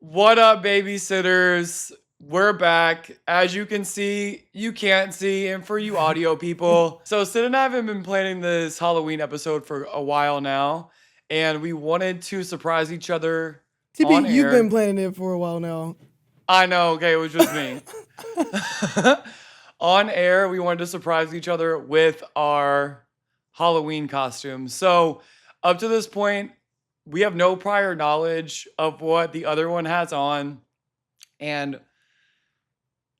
What up, babysitters? We're back. As you can see, you can't see, and for you audio people. So Sid and I have been planning this Halloween episode for a while now, and we wanted to surprise each other on TB, you've air. been planning it for a while now. I know, okay, it was just me. On air, we wanted to surprise each other with our Halloween costumes. So up to this point, we have no prior knowledge of what the other one has on. And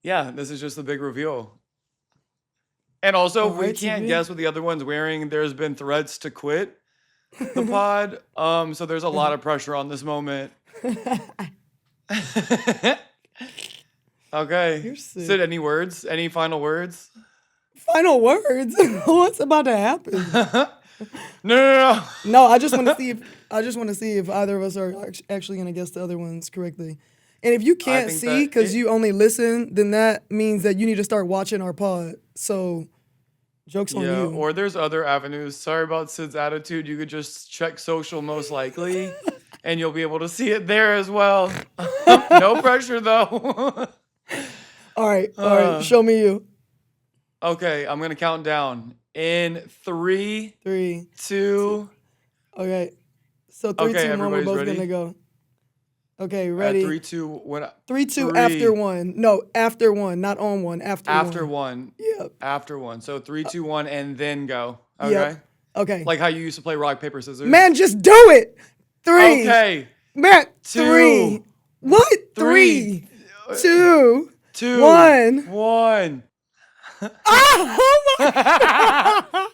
yeah, this is just a big reveal. And also, if we can't guess what the other one's wearing, there's been threats to quit the pod. So there's a lot of pressure on this moment. Okay. Sid, any words? Any final words? Final words? What's about to happen? No. No, I just want to see if either of us are actually going to guess the other ones correctly. And if you can't see because you only listen, then that means that you need to start watching our pod. So, joke's on you. Or there's other avenues. Sorry about Sid's attitude. You could just check social most likely, and you'll be able to see it there as well. No pressure, though. All right. Show me you. Okay, I'm going to count down. In 3, 2. Okay. So 3, 2, 1, we're both going to go. Okay, ready? 3, 2, 1. 3, 2, after 1. No, after 1, not on 1. After 1. Yep. After 1. So 3, 2, 1, and then go. Okay? Yep. Okay. Like how you used to play rock, paper, scissors. Man, just do it. 3. Okay. Man, 2. 3. What? 3. 2. 1. Oh my God.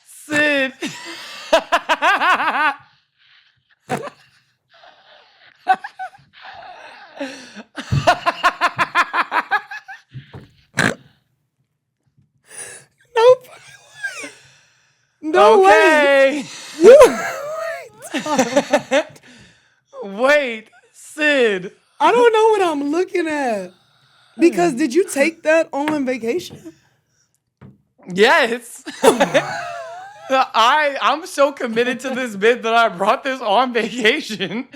Sid. No way. Wait, Sid. I don't know what I'm looking at. Because did you take that on vacation? Yes. I'm so committed to this bit that I brought this on vacation.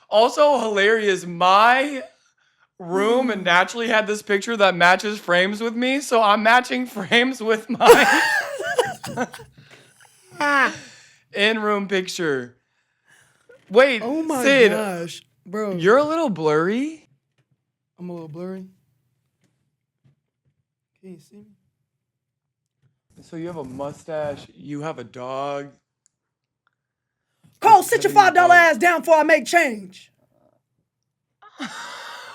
Also hilarious, my room naturally had this picture that matches frames with me, so I'm matching frames with my in-room picture. Wait, oh my Sid, gosh, bro. You're a little blurry. I'm a little blurry. Can you see me? So you have a mustache, you have a dog. Cole, sit your $5 ass down before I make change.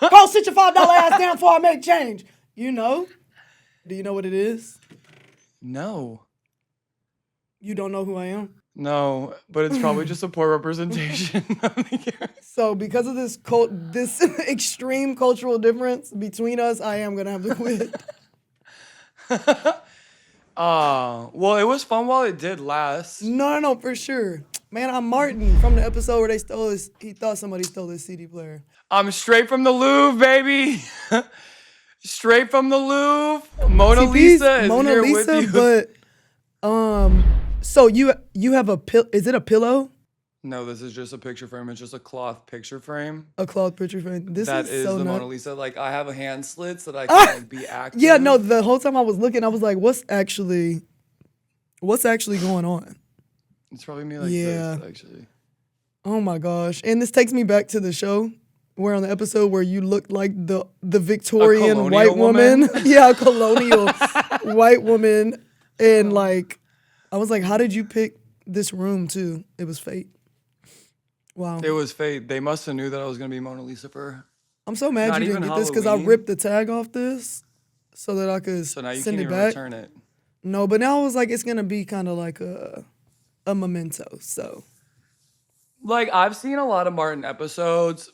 Cole, sit your $5 ass down before I make change. You know? Do you know what it is? No. You don't know who I am? No, but it's probably just a poor representation of the character. So because of this extreme cultural difference between us, I am going to have to quit. Well, it was fun while it did last. No, for sure. Man, I'm Martin from the episode where he thought somebody stole his CD player. I'm straight from the Louvre, baby. Straight from the Louvre. Mona Lisa is here with you. But, so you have is it a pillow? No, this is just a picture frame. It's just a cloth picture frame. A cloth picture frame. That is so the nuts. Mona Lisa. Like, I have a hand slits that I can be active. Yeah, no, the whole time I was looking, I was like, what's actually going on? It's probably me like this, actually. Oh my gosh. And this takes me back to the show where on the episode where you looked like the Victorian white woman. Yeah, a colonial white woman. And like, I was like, how did you pick this room too? It was fate. Wow. It was fate. They must have knew that I was going to be Mona Lisa for I'm so mad you didn't get this because I ripped the tag off this so that I could So now you send can't it even back. return it. No, but now I was like, it's going to be kind of like a memento, so. Like, I've seen a lot of Martin episodes.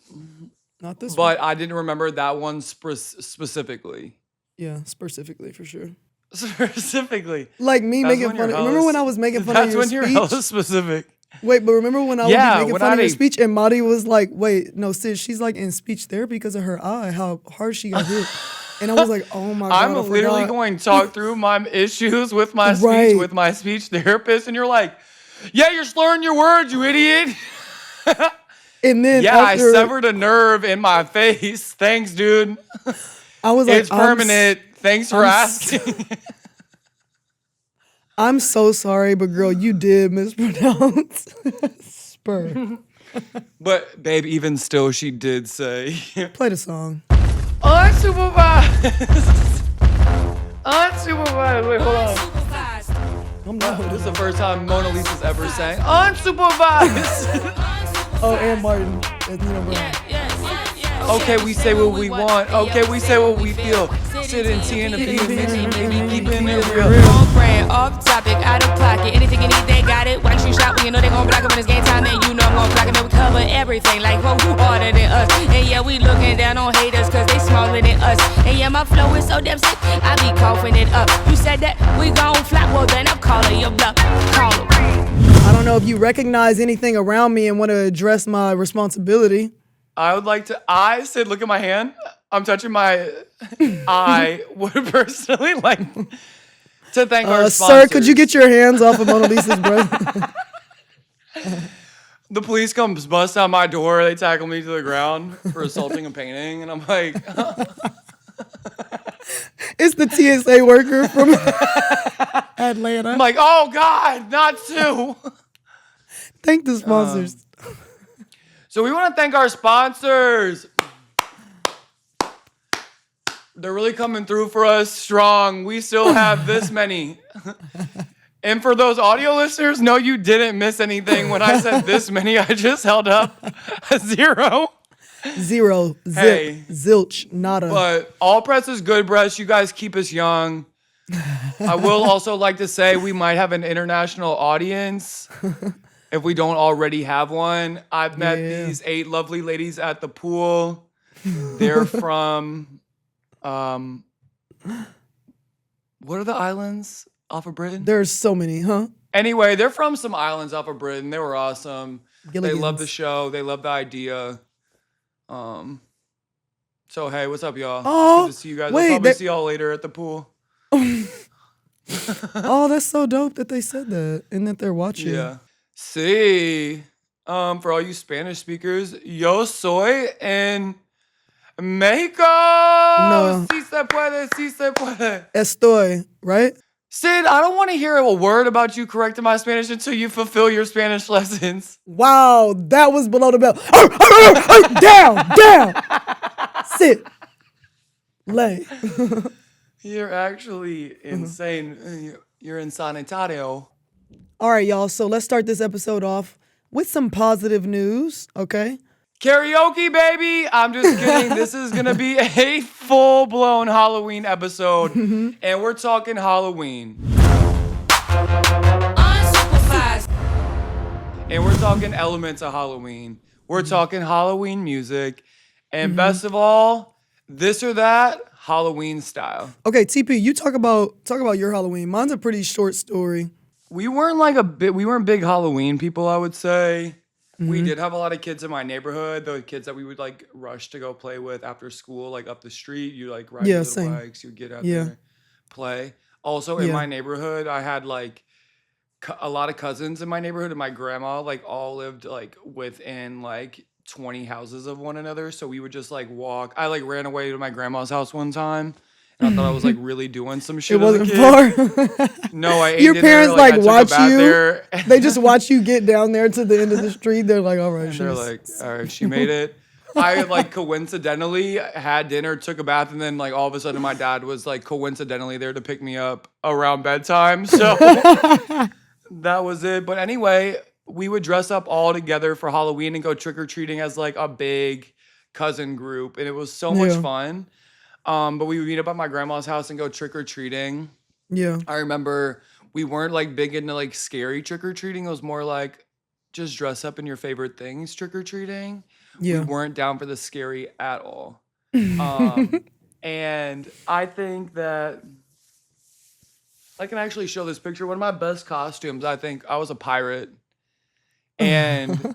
Not this one. But I didn't remember that one specifically. Yeah, specifically, for sure. Specifically. Like me making fun of, remember when I was making fun of your speech? That's when you're hella specific. Wait, but remember when I was making fun of your speech and Madi was like, wait, no, sis, she's like in speech therapy because of her eye, how hard she got hit. And I was like, oh my God. I'm literally going to talk through my issues with my speech, with my speech therapist. And you're like, yeah, you're slurring your words, you idiot. And then I severed a nerve in my face. Thanks, dude. I was like, it's permanent. Thanks for asking. I'm so sorry, but girl, you did mispronounce spur. But babe, even still, she did say. Play the song. Unsupervised. Unsupervised. Wait, hold on. This is the first time Mona Lisa's ever sang unsupervised. Oh, and Martin. And Nino Brown. Okay, we say what we want. Okay, we say what we feel. Sitting tea in the beat, mixing, baby, keeping it real. On brand, off topic, out of pocket. Anything you need, they got it. Watch you shop when you know they gon' block it when it's game time. And you know I'm gon' block it. And we cover everything like who harder than us. And yeah, we looking down on haters cause they smaller than us. And yeah, my flow is so damn sick, I be coughing it up. You said that we gon' flop, well then I'm calling your bluff. Call it. I don't know if you recognize anything around me and want to address my responsibility. I would like to, I said, look at my hand. I'm touching my, I would personally like to thank our sponsors. Sir, could you get your hands off of Mona Lisa's breath? The police comes bust out my door. They tackle me to the ground for assaulting a painting. And I'm like. It's the TSA worker from Atlanta. I'm like, oh God, not Sue. Thank the sponsors. So we want to thank our sponsors. They're really coming through for us strong. We still have this many. And for those audio listeners, no, you didn't miss anything. When I said this many, I just held up a 0. 0. Hey. Zilch. Nada. But all press is good press. You guys keep us young. I will also like to say we might have an international audience. If we don't already have one. I've met these 8 lovely ladies at the pool. They're from, what are the islands off of Britain? There's so many, huh? Anyway, they're from some islands off of Britain. They were awesome. Gilligan's. They love the show. They love the idea. So, hey, what's up, y'all? Oh, good to see you guys. Wait, I'll probably see y'all later at the pool. Oh, that's so dope that they said that and that they're watching. Yeah. Sí. For all you Spanish speakers, yo soy en Mexico. No. Sí se puede, sí se puede. Estoy, right? Sid, I don't want to hear a word about you correcting my Spanish until you fulfill your Spanish lessons. Wow, that was below the belt. Down. Sit. Lay. You're actually insane. You're insanitario. All right, y'all. So let's start this episode off with some positive news, okay? Karaoke, baby! I'm just kidding. This is going to be a full-blown Halloween episode. And we're talking Halloween. Unsupervised. And we're talking elements of Halloween. We're talking Halloween music. And best of all, this or that, Halloween style. Okay, TP, you talk about your Halloween. Mine's a pretty short story. We weren't big Halloween people, I would say. We did have a lot of kids in my neighborhood, the kids that we would like rush to go play with after school, like up the street. You like ride your little bikes, you get out there, play. Also in my neighborhood, I had like a lot of cousins in my neighborhood, and my grandma like all lived like within like 20 houses of one another. So we would just like walk. I like ran away to my grandma's house one time. And I thought I was like really doing some shit. It wasn't far. No, I ate your dinner, parents like watch you. There. They just watch you get down there to the end of the street. They're like, all right. And they're like, all right, she made it. I like coincidentally had dinner, took a bath, and then like all of a sudden my dad was like coincidentally there to pick me up around bedtime. So that was it. But anyway, we would dress up all together for Halloween and go trick-or-treating as like a big cousin group. And it was so much fun. But we would meet up at my grandma's house and go trick-or-treating. Yeah. I remember we weren't like big into like scary trick-or-treating. It was more like just dress up in your favorite things trick-or-treating. Yeah. We weren't down for the scary at all. And I think that I can actually show this picture. One of my best costumes, I think I was a pirate. And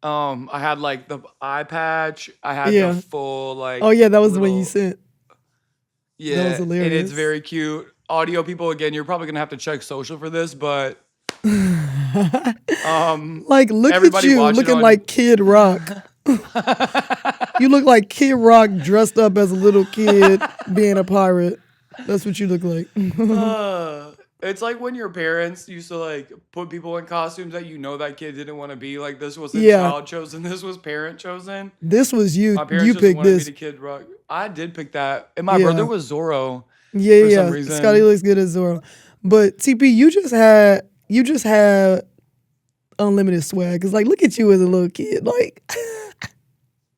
I had like the eye patch. I had the full like. Oh yeah, that was the one you sent. Yeah, That was hilarious. and it's very cute. Audio people, again, you're probably gonna have to check social for this, but like, look at everybody you watching looking on- like Kid Rock. You look like Kid Rock dressed up as a little kid being a pirate. That's what you look like. It's like when your parents used to like put people in costumes that you know that kid didn't want to be. Like this wasn't Yeah. child chosen, this was parent chosen. This was you. My parents You just picked wanted this. me to Kid Rock. I did pick that, and my Yeah. brother was Zorro. Yeah, for some yeah. reason. Scotty looks good as Zorro. But TP, you just had unlimited swag. Cause like, look at you as a little kid. Like,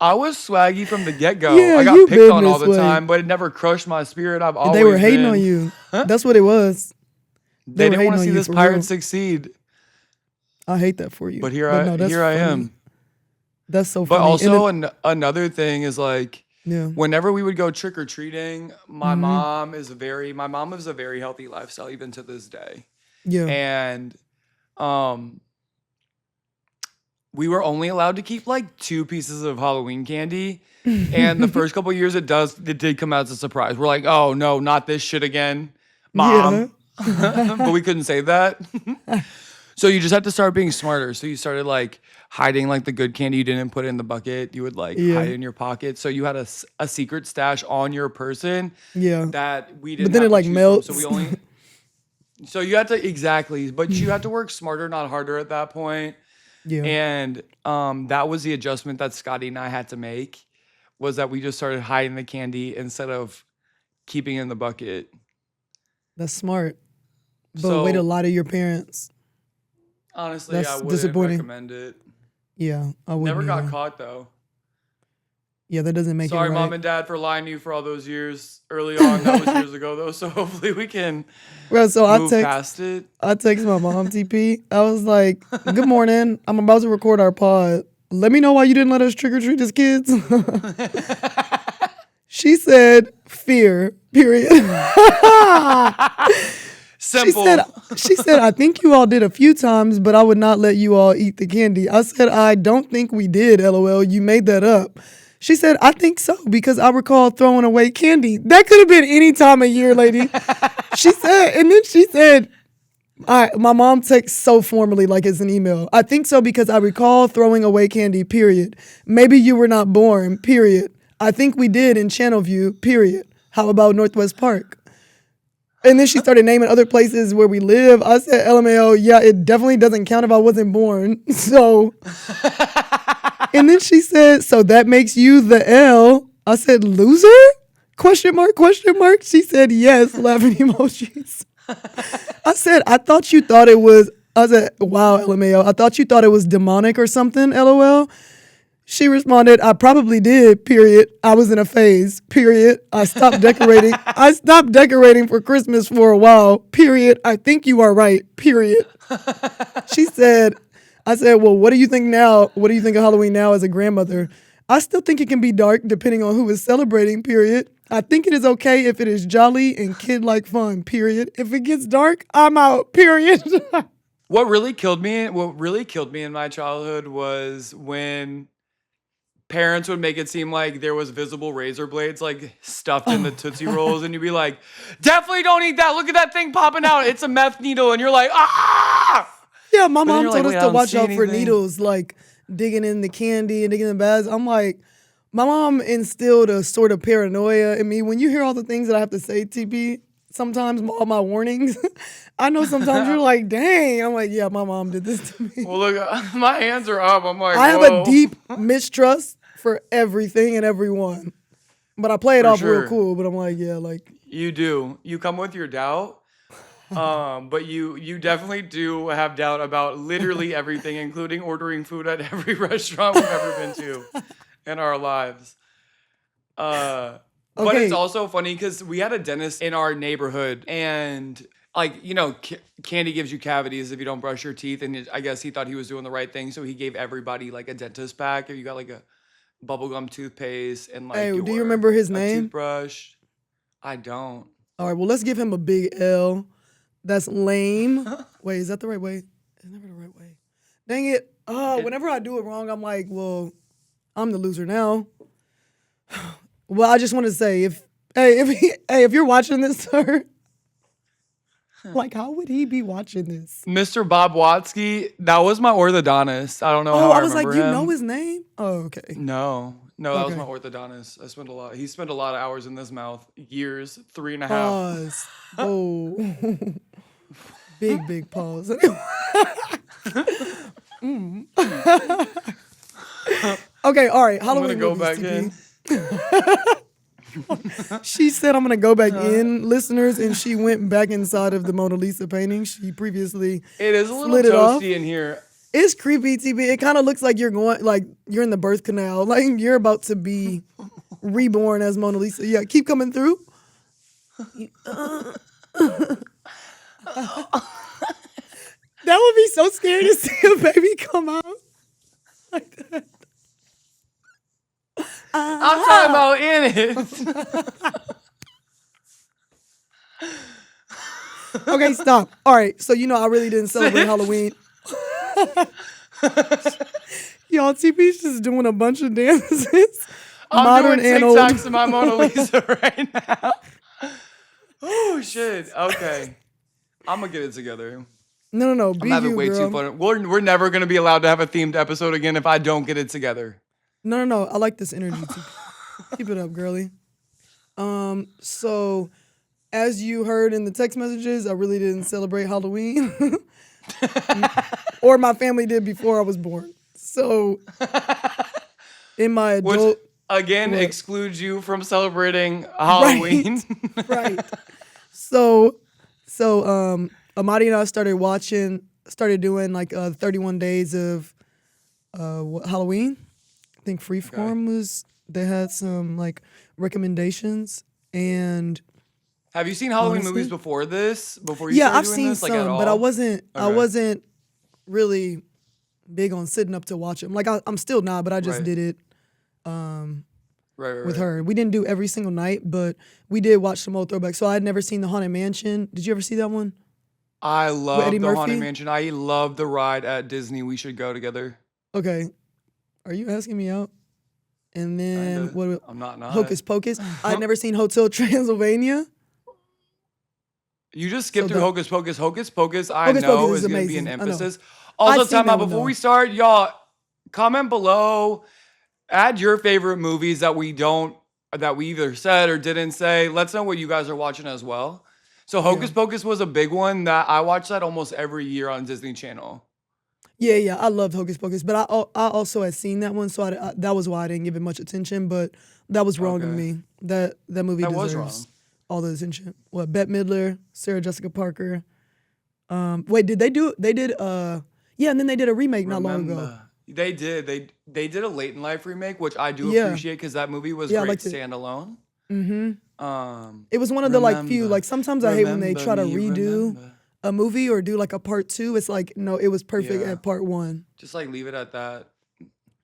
I was swaggy from the get go. Yeah, I got you picked been on all this the way. time, but it never crushed my spirit. I've always they were hating been- on you. That's what it was. They were didn't hating want to on see you this for pirate real. succeed. I hate that for you. But no, that's here I funny. am. That's so But funny. also And another thing is like yeah. whenever we would go trick or treating, my Mm-hmm. mom lives a very healthy lifestyle even to this day. Yeah. And we were only allowed to keep like 2 pieces of Halloween candy. And the first couple years it did come out as a surprise. We're like, oh no, not this shit again, Mom. But we couldn't say that. So you just had to start being smarter. So you started like hiding like the good candy you didn't put in the bucket. You would like hide it in your pocket. So you had a secret stash on your person Yeah. that we didn't. But then have it to like choose from. melts. So we only. So you had to exactly, but you had to work smarter, not harder at that point. Yeah. And that was the adjustment that Scotty and I had to make, was that we just started hiding the candy instead of keeping it in the bucket. That's smart. But So- way to lie to your parents. Honestly, That's I wouldn't disappointing. recommend it. Yeah, I wouldn't. Never got either. caught though. Yeah, that doesn't make Sorry, it right. Mom and Dad, for lying to you for all those years early on. That was years ago though. So hopefully we can Bro, so move past it. I text my mom, TP. I was like, good morning. I'm about to record our pod. Let me know why you didn't let us trick or treat as kids. She said, fear, period. Simple. She said, I think you all did a few times, but I would not let you all eat the candy. I said, I don't think we did, LOL. You made that up. She said, I think so, because I recall throwing away candy. That could have been any time of year, lady. She said, and then she said, my mom texts so formally, like it's an email. I think so because I recall throwing away candy, period. Maybe you were not born, period. I think we did in Channelview, period. How about Northwest Park? And then she started naming other places where we live. I said, LMAO, yeah, it definitely doesn't count if I wasn't born. So, and then she said, so that makes you the L. I said, loser? Question mark, question mark. She said, yes, laughing emojis. I said, I thought you thought it was, I said, wow, LMAO, I thought you thought it was demonic or something, LOL. She responded, I probably did, period. I was in a phase, period. I stopped decorating. I stopped decorating for Christmas for a while, period. I think you are right, period. She said, I said, well, what do you think now? What do you think of Halloween now as a grandmother? I still think it can be dark depending on who is celebrating, period. I think it is okay if it is jolly and kid-like fun, period. If it gets dark, I'm out, period. What really killed me in my childhood was when parents would make it seem like there was visible razor blades like stuffed in the Tootsie Rolls, and you'd be like, definitely don't eat that. Look at that thing popping out. It's a meth needle. And you're like, ah! Yeah, my then mom you're told like, us wait, I to don't watch see out for anything. needles, like digging in the candy and digging in the bags. I'm like, my mom instilled a sort of paranoia in me. When you hear all the things that I have to say, TP, sometimes all my warnings, I know sometimes you're like, dang. I'm like, yeah, my mom did this to me. Well, look, my hands are up. I'm like, I have whoa. a deep mistrust for everything and everyone. But I play it For off sure. real cool. But I'm like, yeah, like. You do. You come with your doubt. But you definitely do have doubt about literally everything, including ordering food at every restaurant we've ever been to in our lives. But Okay. it's also funny because we had a dentist in our neighborhood, and like, you know, candy gives you cavities if you don't brush your teeth, and I guess he thought he was doing the right thing, so he gave everybody like a dentist pack if you got like a bubblegum toothpaste and like Hey, do you your- remember his a name? toothbrush. I don't. All right, well, let's give him a big L. That's lame. Wait, is that the right way? It's never the right way. Dang it. Whenever I do it wrong, I'm like, well, I'm the loser now. Well, I just want to say, if if you're watching this, sir, like, how would he be watching this? Mr. Bob Watsky, that was my orthodontist. I don't know how I was like, remember you him. know his name? Oh, okay. No, that was Okay. my orthodontist. He spent a lot of hours in this mouth. Years, 3.5. Pause. Oh. Big pause. Okay, all right. Halloween I'm gonna go movies, back TP. in. She said, I'm going to go back in, listeners, and she went back inside of the Mona Lisa painting. She previously It is a little slid it off. toasty in here. It's creepy, TP. It kind of looks like you're in the birth canal. Like you're about to be reborn as Mona Lisa. Yeah, keep coming through. That would be so scary to see a baby come out like that. I'm talking about in it. Okay, stop. All right, so I really didn't celebrate Halloween. Y'all, TP's just doing a bunch of dances. I'm modern doing and old. TikToks to my Mona Lisa right now. Oh shit. Okay. I'm gonna get it together. No. I'm having way too fun. We're never gonna be allowed to have a themed episode again if I don't get it together. No. I like this energy. Keep it up, girly. So as you heard in the text messages, I really didn't celebrate Halloween. Or my family did before I was born. So in my adult... Which, again, excludes you from celebrating Halloween. Right. So Amadi and I started doing like 31 days of Halloween. I think Freeform they had some like recommendations. And have you seen Halloween honestly, movies before this? Before you yeah, started I've doing seen this, some, like, at all? but I wasn't Okay. really big on sitting up to watch them. Like I'm still not, but I just Right. did it Right. with her. We didn't do every single night, but we did watch some old throwbacks. So I had never seen the Haunted Mansion. Did you ever see that one? I love Eddie the Murphy? Haunted Mansion. I love the ride at Disney. We should go together. Okay. Are you asking me out? And then Kinda. I'm not. Hocus Pocus. I'd never seen Hotel Transylvania. You just skipped So through the- Hocus Pocus. Hocus Pocus, I Hocus know, Pocus is is going to be an amazing. I know. emphasis. I've Also, seen time that out one, before though. we start, y'all, comment below. Add your favorite movies that we either said or didn't say. Let's know what you guys are watching as well. So Hocus Pocus was a big one that I watch that almost every year on Disney Channel. Yeah. I loved Hocus Pocus, but I also had seen that one, so that was why I didn't give it much attention. But that was wrong of Okay. me. That movie That deserves was wrong. all the attention. What? Bette Midler, Sarah Jessica Parker. Wait, did they do? They did. Yeah, and then they did a remake not long ago. They did. They did a Late in Life remake, which I do Yeah. appreciate because that movie was Yeah, I great liked it. standalone. Mm-hmm. It was one of the few. Like sometimes I hate when they try to redo a movie or do like a part 2. It's like no, it was perfect Yeah. at part 1. Just like leave it at that.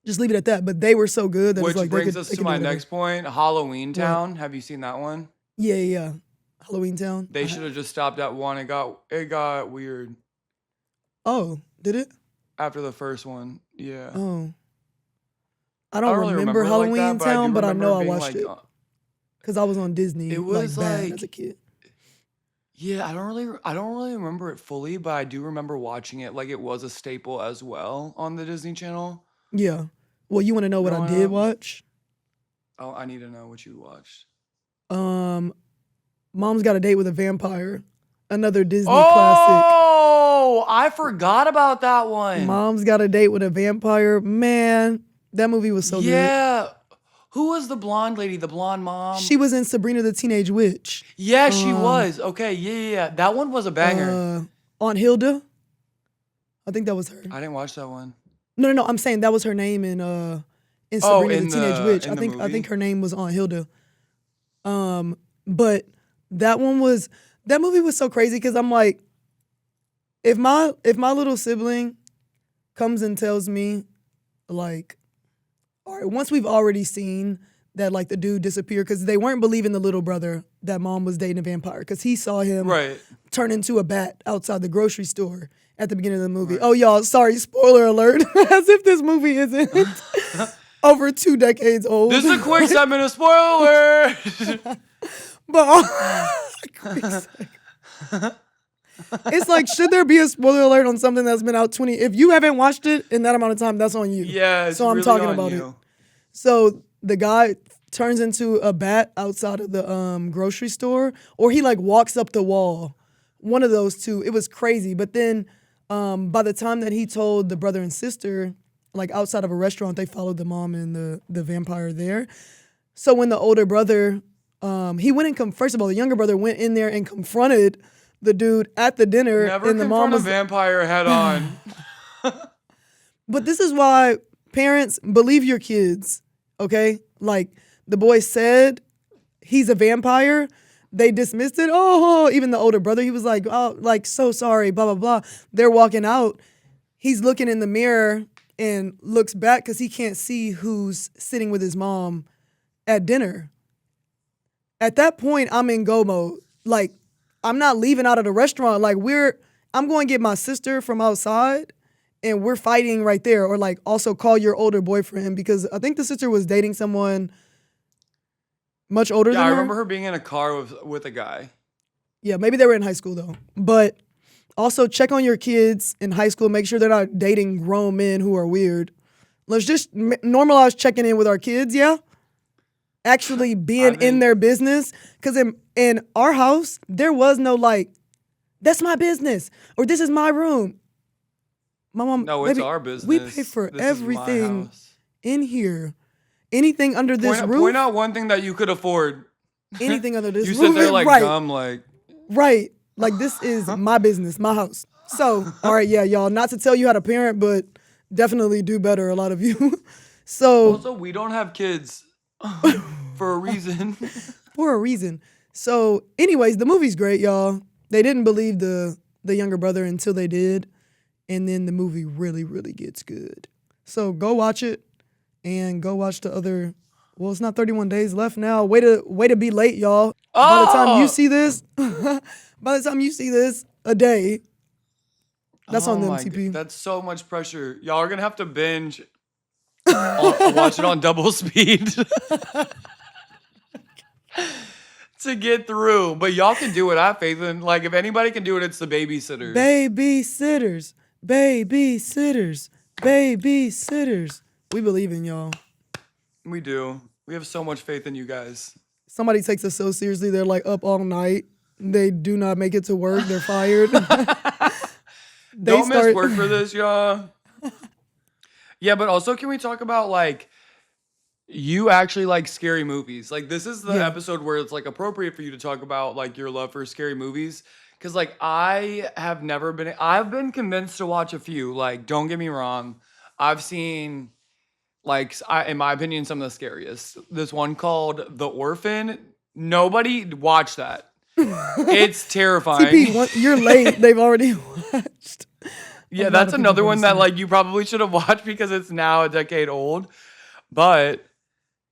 Just leave it at that. But they were so good that Which it's like brings they us could to my next point, Halloween Town. Have you seen that one? Yeah. Halloween Town. They should have just stopped at one. It got weird Oh, did it? after the first one. Yeah. Oh. I don't really remember it like Halloween that, Town, do but I remember know I being watched it because I was on Disney. It was bad like- as a kid. Yeah, I don't really remember it fully, but I do remember watching it like it was a staple as well on the Disney Channel. Yeah. Well, you want to know what I Growing did up? watch? Oh, I need to know what you watched. Mom's Got a Date with a Vampire, another Disney classic. Oh, I forgot about that one. Mom's Got a Date with a Vampire. Man, that movie was so good. Yeah. Who was the blonde lady? The blonde mom? She was in Sabrina the Teenage Witch. Yeah, she was. Okay, yeah. That one was a banger. Aunt Hilda. I think that was her. I didn't watch that one. No. I'm saying that was her name in Sabrina in the Teenage the- Witch. in I the think movie? her name was Aunt Hilda. But that movie was so crazy because I'm like, if my little sibling comes and tells me, like, all right, once we've already seen that like the dude disappeared because they weren't believing the little brother that mom was dating a vampire because he saw him Right. turn into a bat outside the grocery store at the beginning of the movie. Oh, y'all, sorry, spoiler alert. As if this movie isn't over 2 decades old. This is a quick segment of spoilers. But it's like, should there be a spoiler alert on something that's been out 20? If you haven't watched it in that amount of time, that's on you. Yeah, it's so I'm really talking on about you. it. So the guy turns into a bat outside of the grocery store, or he like walks up the wall. One of those two. It was crazy. But then by the time that he told the brother and sister, like outside of a restaurant, they followed the mom and the vampire there. So when the older brother, he went and first of all, the younger brother went in there and confronted the dude at the dinner. Never and the mom confront was a vampire head on. But this is why parents, believe your kids, okay? Like the boy said he's a vampire. They dismissed it. Oh, even the older brother, he was like, oh, like, so sorry, blah, blah, blah. They're walking out. He's looking in the mirror and looks back because he can't see who's sitting with his mom at dinner. At that point, I'm in go mode. Like, I'm not leaving out of the restaurant. Like, I'm going to get my sister from outside and we're fighting right there. Or like, also call your older boyfriend, because I think the sister was dating someone much older than her. Yeah, I remember her being in a car with a guy. Yeah, maybe they were in high school though. But also check on your kids in high school. Make sure they're not dating grown men who are weird. Let's just normalize checking in with our kids, yeah? Actually being in their business. Because in our house, there was no like, that's my business, or this is my room. My mom, No, it's our business. We pay for This everything is my house. in here. Anything under this roof. Point out one thing that you could afford. Anything under this You roof. sit there like right. dumb, like. Right. Like, this is my business, my house. So, all right, yeah, y'all, not to tell you how to parent, but definitely do better, a lot of you. So. Also, we don't have kids for a reason. For a reason. So, anyways, the movie's great, y'all. They didn't believe the younger brother until they did. And then the movie really, really gets good. So go watch it and go watch the other. Well, it's not 31 days left now. Way to be late, y'all. By the time you see this, a day. That's on them, TP. That's so much pressure. Y'all are gonna have to binge. Watch it on double speed to get through. But y'all can do it. I have faith in. Like, if anybody can do it, it's the babysitters. Babysitters. We believe in y'all. We do. We have so much faith in you guys. Somebody takes us so seriously. They're like up all night. They do not make it to work. They're fired. Don't miss work for this, y'all. Yeah, but also, can we talk about, like, you actually like scary movies? Like, this is the episode where it's, like, appropriate for you to talk about, like, your love for scary movies. Because, like, I've been convinced to watch a few. Like, don't get me wrong. I've seen, like, in my opinion, some of the scariest. This one called The Orphan. Nobody watch that. It's terrifying. TP, you're late. They've already watched. Yeah, that's another one that, like, you probably should have watched because it's now a decade old. But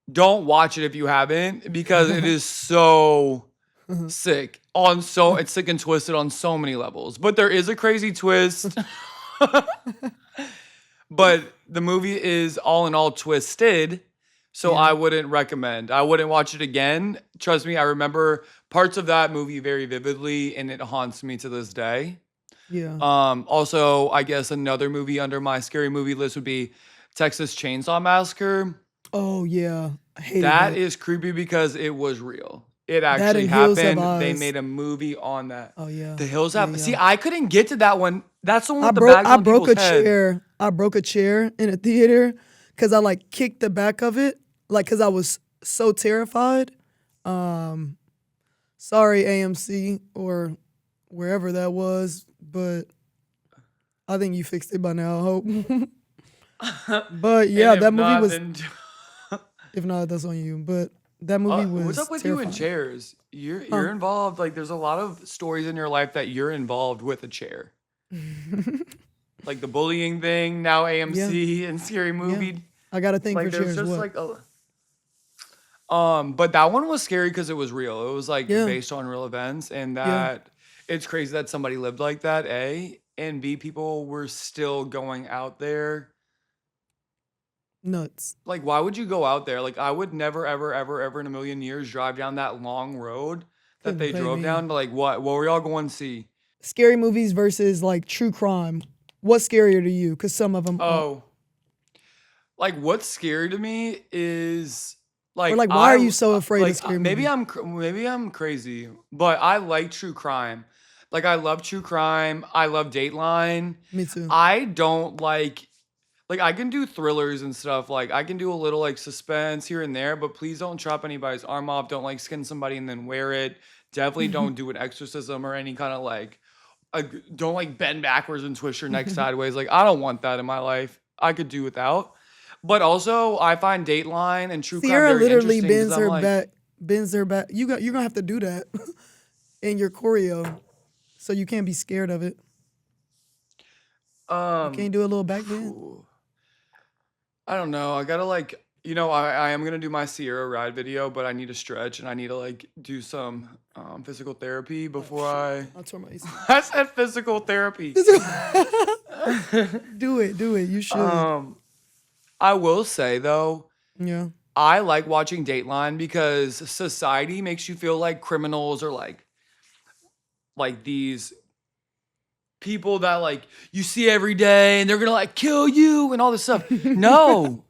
don't watch it if you haven't, because it is so sick. It's sick and twisted on so many levels. But there is a crazy twist. But the movie is all in all twisted. So I wouldn't recommend. I wouldn't watch it again. Trust me, I remember parts of that movie very vividly, and it haunts me to this day. Yeah. Also, I guess another movie under my scary movie list would be Texas Chainsaw Massacre. Oh yeah, I hated That is creepy because it was real. It actually happened. They made a movie on that. Oh yeah. The Hills Have. See, I couldn't get to that one. That's the one with I broke a chair. I broke a chair in a theater because I like kicked the back of it, like because I was so terrified. Sorry, AMC or wherever that was, but I think you fixed it by now, I hope. But yeah, that movie was. If not, that's on you. But that movie was. What's up with terrifying. you and chairs? You're involved. Like, there's a lot of stories in your life that you're involved with a chair. Like the bullying thing, now AMC and Scary Movie. Yeah. I got to think like, for chairs. Just what? like but that one was scary because it was real. It was like based on real events, and that it's crazy that somebody lived like that. A and B, people were still going out there Nuts. Like, why would you go out there? Like, I would never, ever, ever, ever in a million years drive down that long road that they drove down. To, like, what were y'all going to see? Scary movies versus like true crime. What's scarier to you? Because some of them. Like, what's scary to me is like. Or like, why are you so afraid of scary maybe movies? maybe I'm crazy, but I like true crime. Like, I love true crime. I love Dateline. Me too. I don't like I can do thrillers and stuff. Like, I can do a little like suspense here and there, but please don't chop anybody's arm off. Don't like skin somebody and then wear it. Definitely don't do an exorcism or any kind of like, don't like bend backwards and twist your neck sideways. Like, I don't want that in my life. I could do without. But also, I find Dateline and true crime very literally interesting. bends her back. You're gonna have to do that in your choreo, so you can't be scared of it. You can't do a little back bend. I don't know. I gotta like, I am gonna do my Sierra ride video, but I need to stretch and I need to like do some physical therapy before I tore my ACL. I said physical therapy. Do it. You should. I will say though, yeah, I like watching Dateline because society makes you feel like criminals or like these people that like you see every day and they're gonna like kill you and all this stuff. No,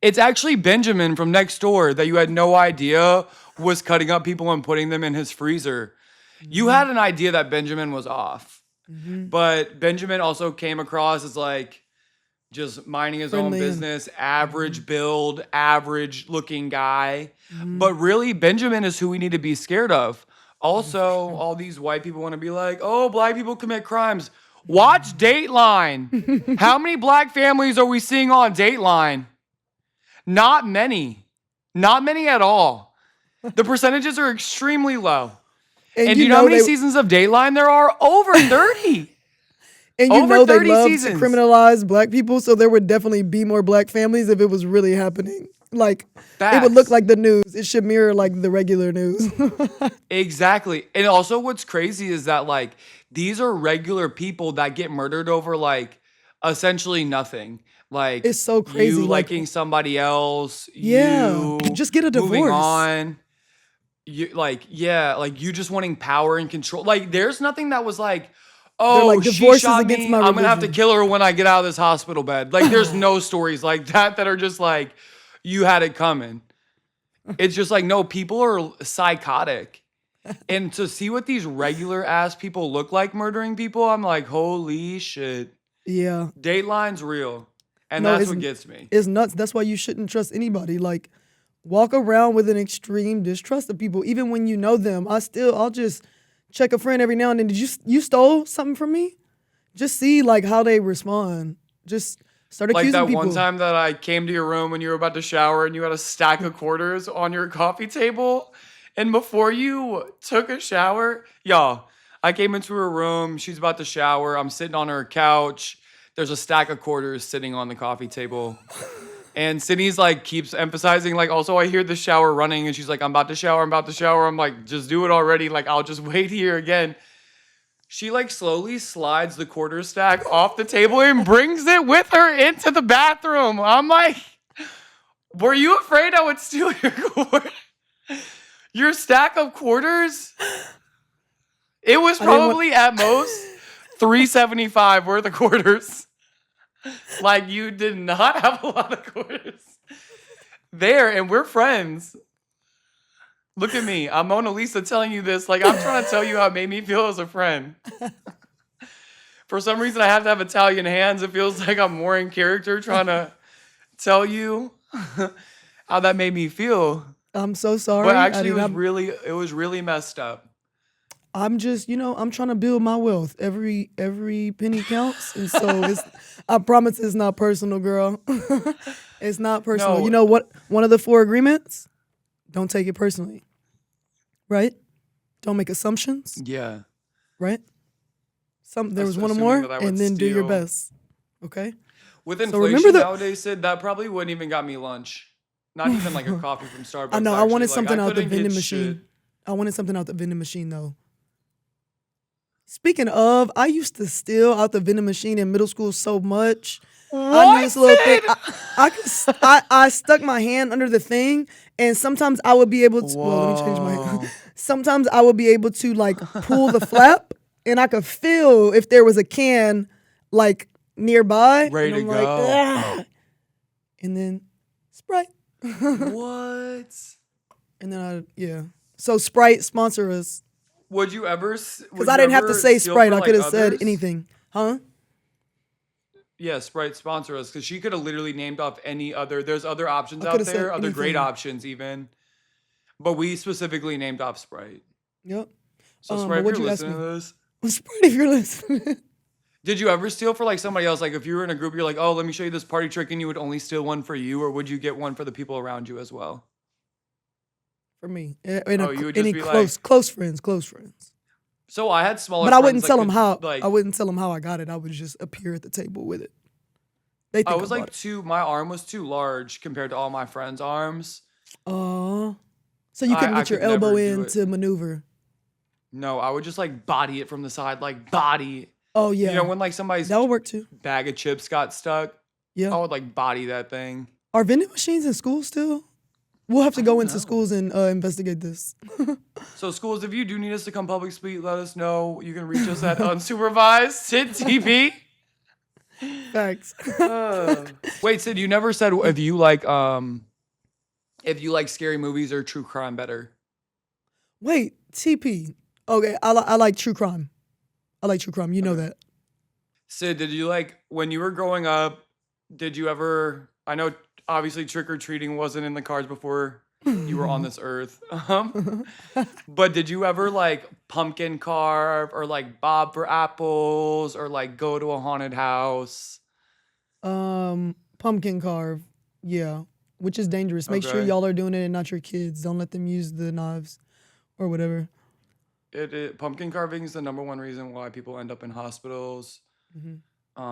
it's actually Benjamin from next door that you had no idea was cutting up people and putting them in his freezer. You had an idea that Benjamin was off, but Benjamin also came across as like just minding his own business, average build, average looking guy. But really, Benjamin is who we need to be scared of. Also, all these white people want to be like, oh, black people commit crimes. Watch Dateline. How many black families are we seeing on Dateline? Not many. Not many at all. The percentages are extremely low. And do you know how many seasons of Dateline there are? Over 30. And you know they love to criminalize black people, so there would definitely be more black families if it was really happening. Like, it would look like the news. It should mirror, like, the regular news. Exactly. And also what's crazy is that, like, these are regular people that get murdered over, like, essentially nothing. Like, it's so crazy. You liking somebody else. Yeah. You just get a divorce. Moving on. You, you just wanting power and control. Like, there's nothing that was like, oh, like, she shot me, I'm going to have to kill her when I get out of this hospital bed. Like, there's no stories like that are just like, you had it coming. It's just like, no, people are psychotic. And to see what these regular ass people look like murdering people, I'm like, holy shit. Yeah. Dateline's real. And that's what gets me. It's nuts. That's why you shouldn't trust anybody. Like, walk around with an extreme distrust of people. Even when you know them, I'll just check a friend every now and then. Did you stole something from me? Just see like how they respond. Just start accusing people. Like that one time that I came to your room when you were about to shower and you had a stack of quarters on your coffee table. And before you took a shower, y'all, I came into her room. She's about to shower. I'm sitting on her couch. There's a stack of quarters sitting on the coffee table. And Sydney's like keeps emphasizing, like, also I hear the shower running. And she's like, I'm about to shower. I'm like, just do it already. Like, I'll just wait here again. She like slowly slides the quarter stack off the table and brings it with her into the bathroom. I'm like, were you afraid I would steal your stack of quarters? It was probably at most $3.75 worth of quarters. Like, you did not have a lot of quarters there, and we're friends. Look at me. I'm Mona Lisa telling you this. Like, I'm trying to tell you how it made me feel as a friend. For some reason, I have to have Italian hands. It feels like I'm more in character trying to tell you how that made me feel. I'm so sorry. But actually, it was really messed up. I'm just, I'm trying to build my wealth. Every penny counts. And so I promise it's not personal, girl. It's not personal. No. You know what? One of the 4 agreements, don't take it personally. Right? Don't make assumptions. Yeah. Right? There was one or more, and then do your best. Okay? With inflation nowadays, Sid, that probably wouldn't even got me lunch. Not even like a coffee from Starbucks. I know. I wanted something out the vending machine. I wanted something out the vending machine, though. Speaking of, I used to steal out the vending machine in middle school so much. I knew this little thing. I stuck my hand under the thing, and sometimes I would be able to. Well, let me change my hand. Sometimes I would be able to like pull the flap, and I could feel if there was a can like nearby. Ready to go. Like, and then Sprite. What? And then So Sprite sponsor us. Would you ever? Because I didn't have to say Sprite. I could have said anything. Huh? Yeah, Sprite sponsor us because she could have literally named off any other. There's other options out there, other great options even. But we specifically named off Sprite. Yep. So Sprite, if you're listening to this. Sprite, if you're listening. Did you ever steal for like somebody else? Like if you were in a group, you're like, oh, let me show you this party trick, and you would only steal one for you, or would you get one for the people around you as well? For me, you would just any be close friends. So I had smaller. But I wouldn't friends tell that them could, how. Like, I wouldn't tell them how I got it. I would just appear at the table with it. They think I was like my arm was too large compared to all my friends' arms. Oh, so you couldn't get your elbow in to maneuver. No, I would just like body it from the side, like body. Oh yeah. You know when like somebody's that would work too. Bag of chips got stuck. Yeah. I would like body that thing. Are vending machines in school still? We'll have to go into schools and investigate this. So schools, if you do need us to come public speak, let us know. You can reach us at unsupervised Sid TP. Facts. Wait, Sid, you never said if you like scary movies or true crime better. Wait, TP. Okay, I like true crime. I like true crime. You know that. Sid, did you like when you were growing up? Did you ever? I know obviously trick or treating wasn't in the cards before you were on this earth. But did you ever like pumpkin carve or like bob for apples or like go to a haunted house? Pumpkin carve. Yeah, which is dangerous. Make sure y'all are doing it and not your kids. Don't let them use the knives or whatever. Pumpkin carving is the number one reason why people end up in hospitals.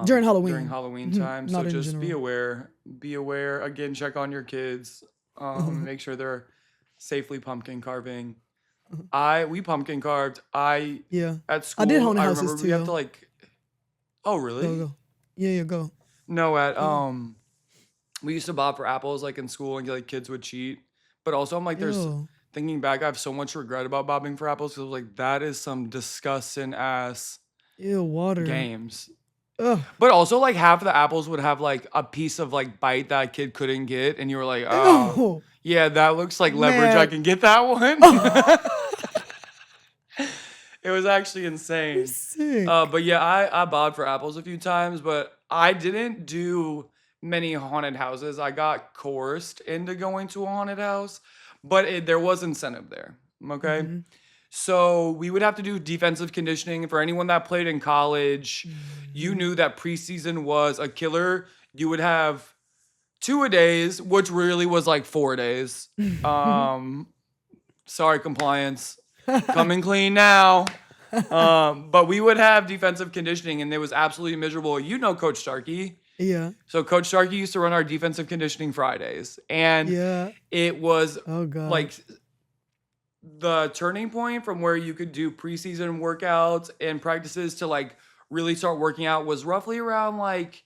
During Halloween. During Halloween time. So just be aware. Be aware. Again, check on your kids. Make sure they're safely pumpkin carving. We pumpkin carved. At school. I did haunted I houses remember too. we have to like. Oh really? Go. Yeah, go. No, we used to bob for apples like in school and like kids would cheat. But also I'm like thinking back, I have so much regret about bobbing for apples because I was like, that is some disgusting ass water games. Ugh. But also like half of the apples would have like a piece of like bite that kid couldn't get, and you were like, oh, yeah, that looks like leverage. I can get that one. It was actually insane. Sick. But yeah, I bobbed for apples a few times, but I didn't do many haunted houses. I got coerced into going to a haunted house, but there was incentive there. Okay. Mm-hmm. So we would have to do defensive conditioning. For anyone that played in college, you knew that preseason was a killer. You would have 2-a-days, which really was like 4 days. Sorry, compliance. Coming clean now. But we would have defensive conditioning, and it was absolutely miserable. You know Coach Starkey. Yeah. So Coach Starkey used to run our defensive conditioning Fridays. And it was like the turning point from where you could do preseason workouts and practices to like really start working out was roughly around like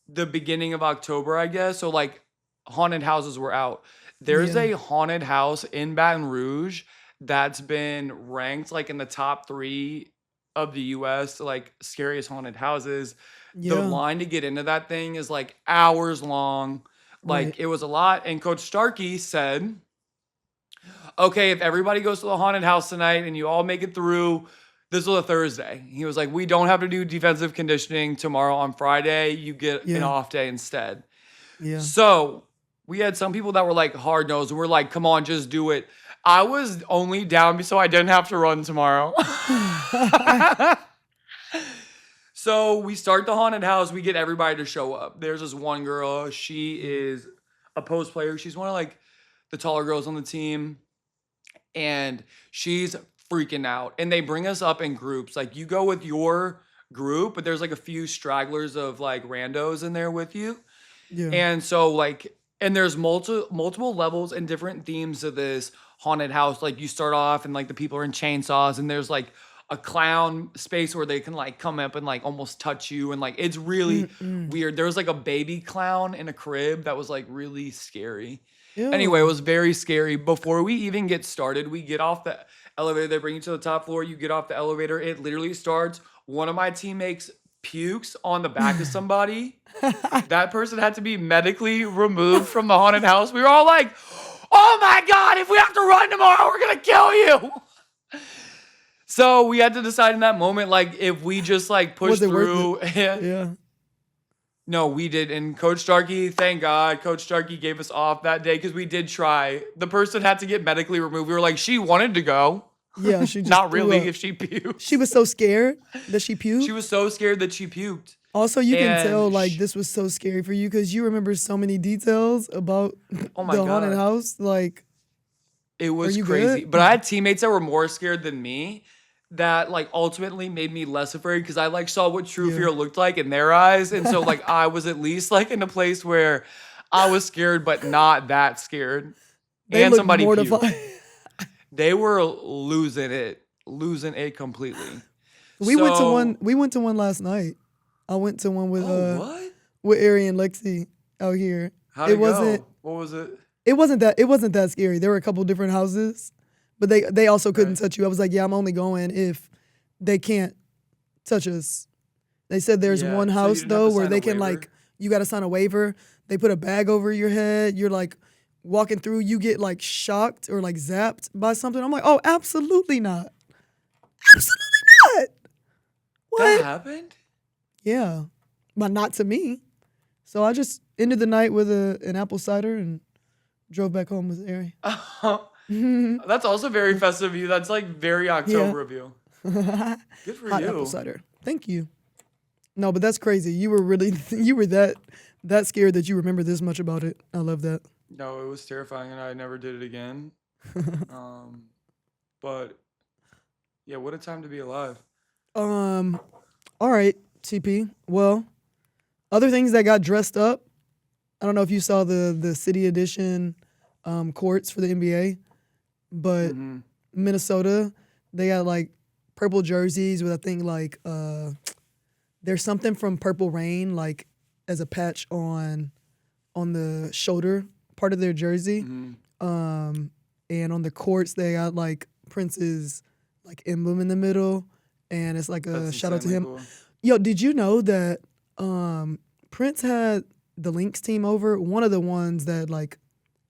the beginning of October, I guess. So like haunted houses were out. There's a haunted house in Baton Rouge that's been ranked like in the top 3 of the US, like scariest haunted houses. The line to get into that thing is like hours long. Like it was a lot. And Coach Starkey said, okay, if everybody goes to the haunted house tonight and you all make it through, this was a Thursday. He was like, we don't have to do defensive conditioning tomorrow on Friday. You get an off day instead. Yeah. So we had some people that were like hard nosed and we're like, come on, just do it. I was only down so I didn't have to run tomorrow. So we start the haunted house. We get everybody to show up. There's this one girl. She is a post player. She's one of like the taller girls on the team. And she's freaking out. And they bring us up in groups. Like you go with your group, but there's like a few stragglers of like randos in there with you. Yeah. And so like, and there's multiple levels and different themes of this haunted house. Like you start off and like the people are in chainsaws and there's like a clown space where they can like come up and like almost touch you, and like it's really weird. There was like a baby clown in a crib that was like really scary. Ew. Anyway, it was very scary. Before we even get started, we get off the elevator. They bring you to the top floor. You get off the elevator. It literally starts. One of my teammates pukes on the back of somebody. That person had to be medically removed from the haunted house. We were all like, oh my God, if we have to run tomorrow, we're going to kill you. So we had to decide in that moment, like, if we just like push through. Yeah. No, we did. And Coach Starkey, thank God, Coach Starkey gave us off that day because we did try. The person had to get medically removed. We were like, she wanted to go. Yeah, she just not threw really up. if she puked. She was so scared that she puked. She was so scared that she puked. Also, you can And tell like this was so scary for you because you remember so many details about Oh my the haunted God. house. Like, It was you crazy. good? But I had teammates that were more scared than me that like ultimately made me less afraid because I like saw what true fear looked like in their eyes. And so like I was at least like in a place where I was scared but not that scared. they And looked somebody mortified. puked. They were losing it completely. We went to So- one. We went to one last night. I went to one with what? with Ari and Lexi out here. How'd it wasn't. go? What was it? It wasn't that scary. There were a couple different houses, but they also couldn't touch you. I was like, yeah, I'm only going if they can't touch us. They said there's Yeah, one so you house didn't have though to where sign they a can waiver? like you got to sign a waiver. They put a bag over your head. You're like walking through. You get like shocked or like zapped by something. I'm like, oh, absolutely not. Absolutely not. What? That happened? Yeah, but not to me. So I just ended the night with an apple cider and drove back home with Ari. That's also very festive of you. That's like very October of you. Good for Hot you. apple cider. Thank you. No, but that's crazy. You were really you were that scared that you remember this much about it. I love that. No, it was terrifying, and I never did it again. But yeah, what a time to be alive. All right, TP. Well, other things that got dressed up. I don't know if you saw the city edition courts for the NBA, but Minnesota, they got like purple jerseys with I think like there's something from Purple Rain like as a patch on the shoulder part of their jersey. And on the courts they got like Prince's like emblem in the middle, and it's like a That's shout out to insanely him. cool. Yo, did you know that Prince had the Lynx team over? One of the ones that like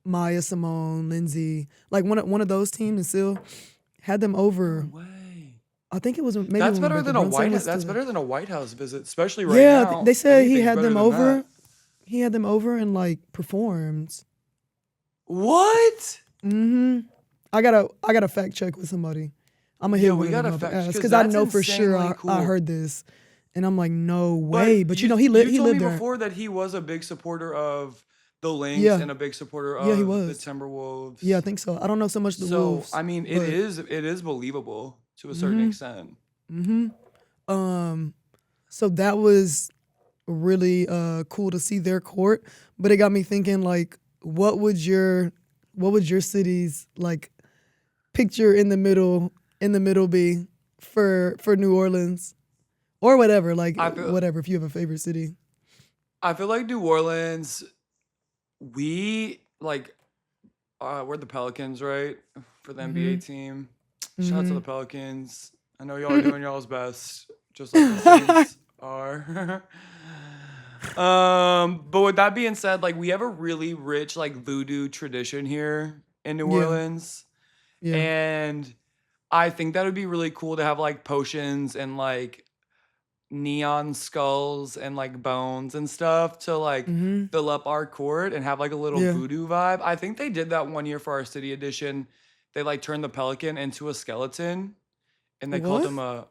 Maya, Simone, Lindsay, like one of those teams, and still had them over. Way. I think it was maybe That's when better Rebecca than a Brunson White. was That's still better than a White House visit, especially right there. now. Yeah, they said he Anything's had better them than over. that. He had them over and like performed. What? I gotta fact check with somebody. I'm gonna hit we one gotta of them fact- up 'cause because I that's know for sure insanely I cool. heard this, and I'm like, no way. But you know, he You lived told me there. before that he was a big supporter of the Lynx Yeah. and a big supporter of Yeah, he the was. Timberwolves. Yeah, I think so. I don't know so much the So Wolves. I mean, but- it is believable to a certain extent. So that was really cool to see their court, but it got me thinking like, what would your city's like picture in the middle be for New Orleans or whatever, like whatever, if you have a favorite city. I feel like New Orleans, we like we're the Pelicans, right? For the NBA team. Shout out to the Pelicans. I know y'all are doing y'all's best, just like the Saints are. But with that being said, like we have a really rich like voodoo tradition here in New Yeah. Orleans. Yeah. And I think that would be really cool to have like potions and like neon skulls and like bones and stuff to like fill up our court and have like a little Yeah. voodoo vibe. I think they did that one year for our city edition. They like turned the pelican into a skeleton and they called What? him a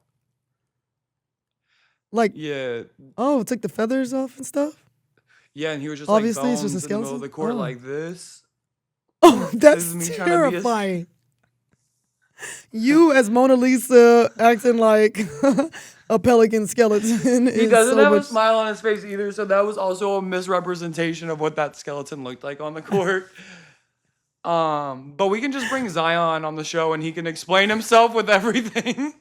Like, yeah. oh, took the feathers off and stuff. Yeah, and he was just Obviously, like it's bones just a in the middle of the court skeleton? Oh. like this. Oh, that's is me trying to be a- terrifying. You as Mona Lisa acting like a pelican skeleton. He doesn't have a smile on his face either, so that was also a misrepresentation of what that skeleton looked like on the court. But we can just bring Zion on the show and he can explain himself with everything.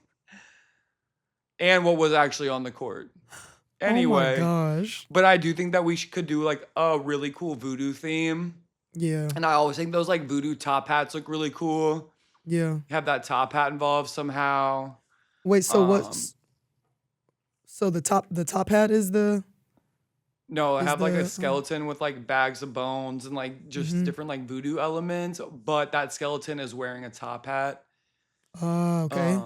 and what was actually on the court. Anyway, oh my gosh. but I do think that we could do like a really cool voodoo theme. Yeah. And I always think those like voodoo top hats look really cool. Yeah. Have that top hat involved somehow. Wait, so what's so the top hat is the No, I is have like a the skeleton with like bags of bones and like just different like voodoo elements, but that skeleton is wearing a top hat. okay.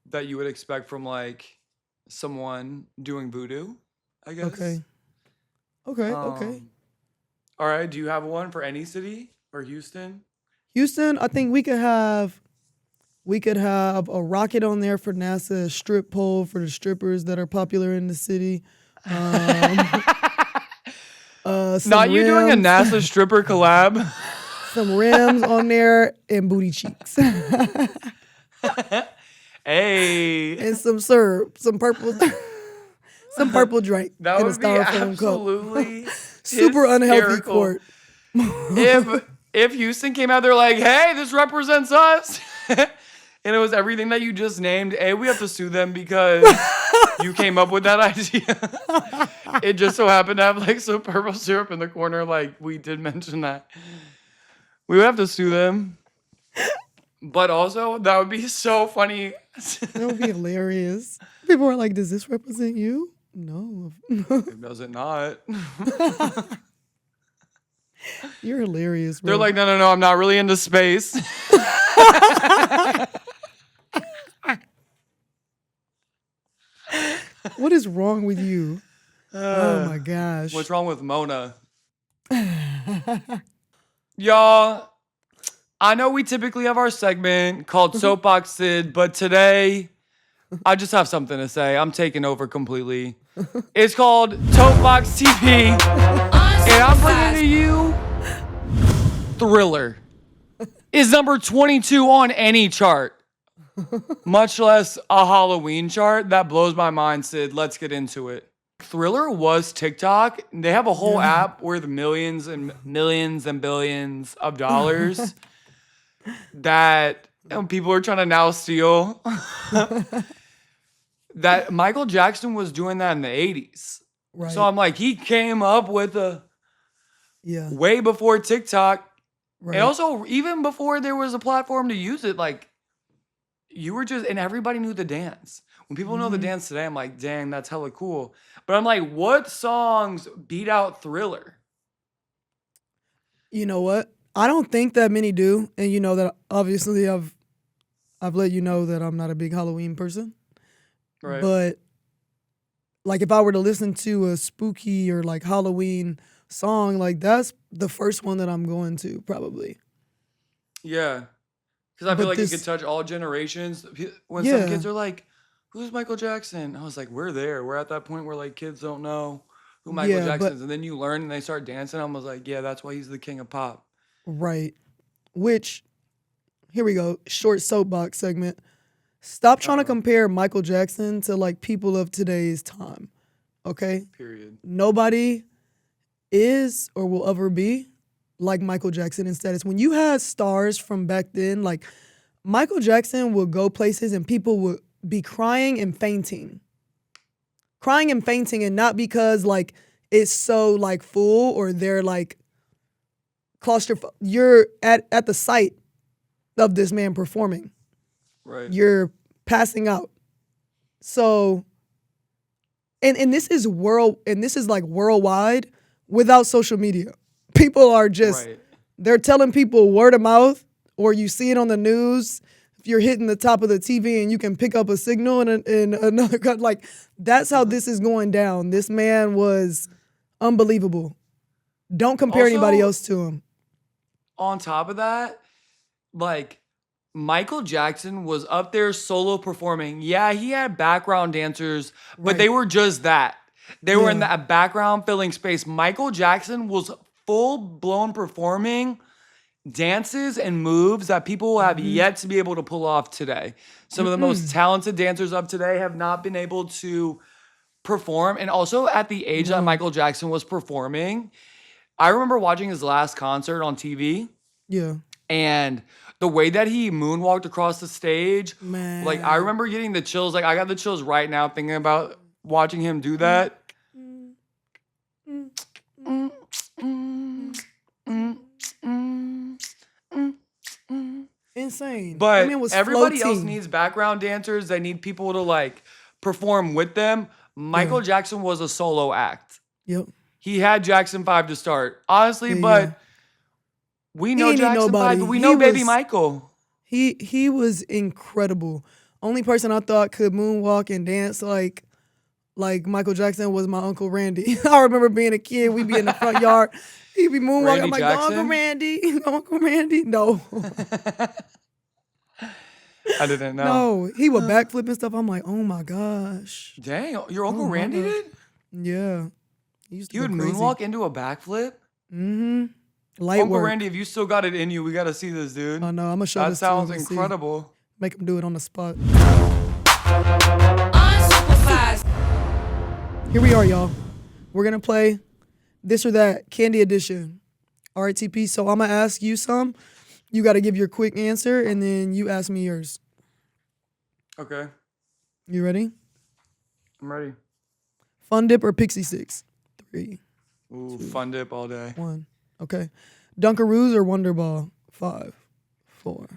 That you would expect from like someone doing voodoo, I guess. Okay. Okay. Okay. All right. Do you have one for any city or Houston? Houston, I think we could have a rocket on there for NASA, a strip pole for the strippers that are popular in the city. Not you doing a NASA stripper collab. Some rims on there and booty cheeks. Hey. And some syrup, some purple drink That in a would be styrofoam absolutely cup. Super unhealthy hysterical. court. If Houston came out there like, hey, this represents us, and it was everything that you just named, we have to sue them because you came up with that idea. It just so happened to have like some purple syrup in the corner. Like we did mention that. We would have to sue them. But also, that would be so funny. That would be hilarious. People are like, does this represent you? No. It does it not. You're hilarious, bro. They're like, no, I'm not really into space. What is wrong with you? Oh my gosh. What's wrong with Mona? Y'all, I know we typically have our segment called Soapbox Sid, but today I just have something to say. I'm taking over completely. It's called TOAPBOX TV, and I'm bringing to you Thriller. Is number 22 on any chart, much less a Halloween chart. That blows my mind, Sid. Let's get into it. Thriller was TikTok. They have a whole app worth millions and millions and billions of dollars that people are trying to now steal. That Michael Jackson was doing that in the 80s. Right. So I'm like, he came up with way before TikTok. Right. And also, even before there was a platform to use it, like, you were just, and everybody knew the dance. When people know the dance today, I'm like, dang, that's hella cool. But I'm like, what songs beat out Thriller? You know what? I don't think that many do. And you know that obviously I've let you know that I'm not a big Halloween person. Right. But like if I were to listen to a spooky or like Halloween song, like that's the first one that I'm going to probably. Yeah. Because I feel like it could touch all generations. When some kids are like, who's Michael Jackson? I was like, we're there. We're at that point where like kids don't know who Michael Jackson is. And then you learn and they start dancing. I was like, yeah, that's why he's the king of pop. Right. Which, here we go, short soapbox segment. Stop trying to compare Michael Jackson to like people of today's time. Okay? Period. Nobody is or will ever be like Michael Jackson in status. When you had stars from back then, like Michael Jackson would go places and people would be crying and fainting. Crying and fainting, and not because like it's so like full or they're like claustrophobic. You're at the sight of this man performing. Right. You're passing out. So, and this is like worldwide without social media. People are just, they're telling people word of mouth, or you see it on the news. If you're hitting the top of the TV and you can pick up a signal in another country, like that's how this is going down. This man was unbelievable. Don't compare anybody else to him. On top of that, like Michael Jackson was up there solo performing. Yeah, he had background dancers, but they were just that. They were in that background filling space. Michael Jackson was full-blown performing dances and moves that people have yet to be able to pull off today. Some of the most talented dancers of today have not been able to perform. And also at the age that Michael Jackson was performing, I remember watching his last concert on TV. Yeah. And the way that he moonwalked across the stage, Man. like I remember getting the chills. Like I got the chills right now thinking about watching him do that. Insane. But That man was everybody else floating. needs background dancers. They need people to like perform with them. Michael Jackson was a solo act. Yep. He had Jackson 5 to start. Honestly, Yeah, but yeah. we know ain't need Jackson 5, nobody. but we He know Baby was- Michael. He was incredible. Only person I thought could moonwalk and dance like Michael Jackson was my Uncle Randy. I remember being a kid, we'd be in the front yard. He'd be moonwalking. Randy I'm like, Jackson? Uncle Randy, Uncle Randy. No. I didn't know. No. He would backflip and stuff. I'm like, oh my gosh. Dang, your Uncle Oh my Randy gosh. did? Yeah. He used to You go would crazy. moonwalk into a backflip? Mm-hmm. Light Uncle work. Randy, if you still got it in you, we got to see this, dude. I know. I'm gonna show That this to him sounds and see. incredible. Make him do it on the spot. Unsupervised. Here we are, y'all. We're gonna play this or that candy edition, RTP. So I'm gonna ask you some. You got to give your quick answer, and then you ask me yours. Okay, You ready? I'm ready. Fun dip or pixie sticks? 3, Ooh, fun dip all day. 1. Okay. Dunkaroos or Wonder Ball? 5, 4.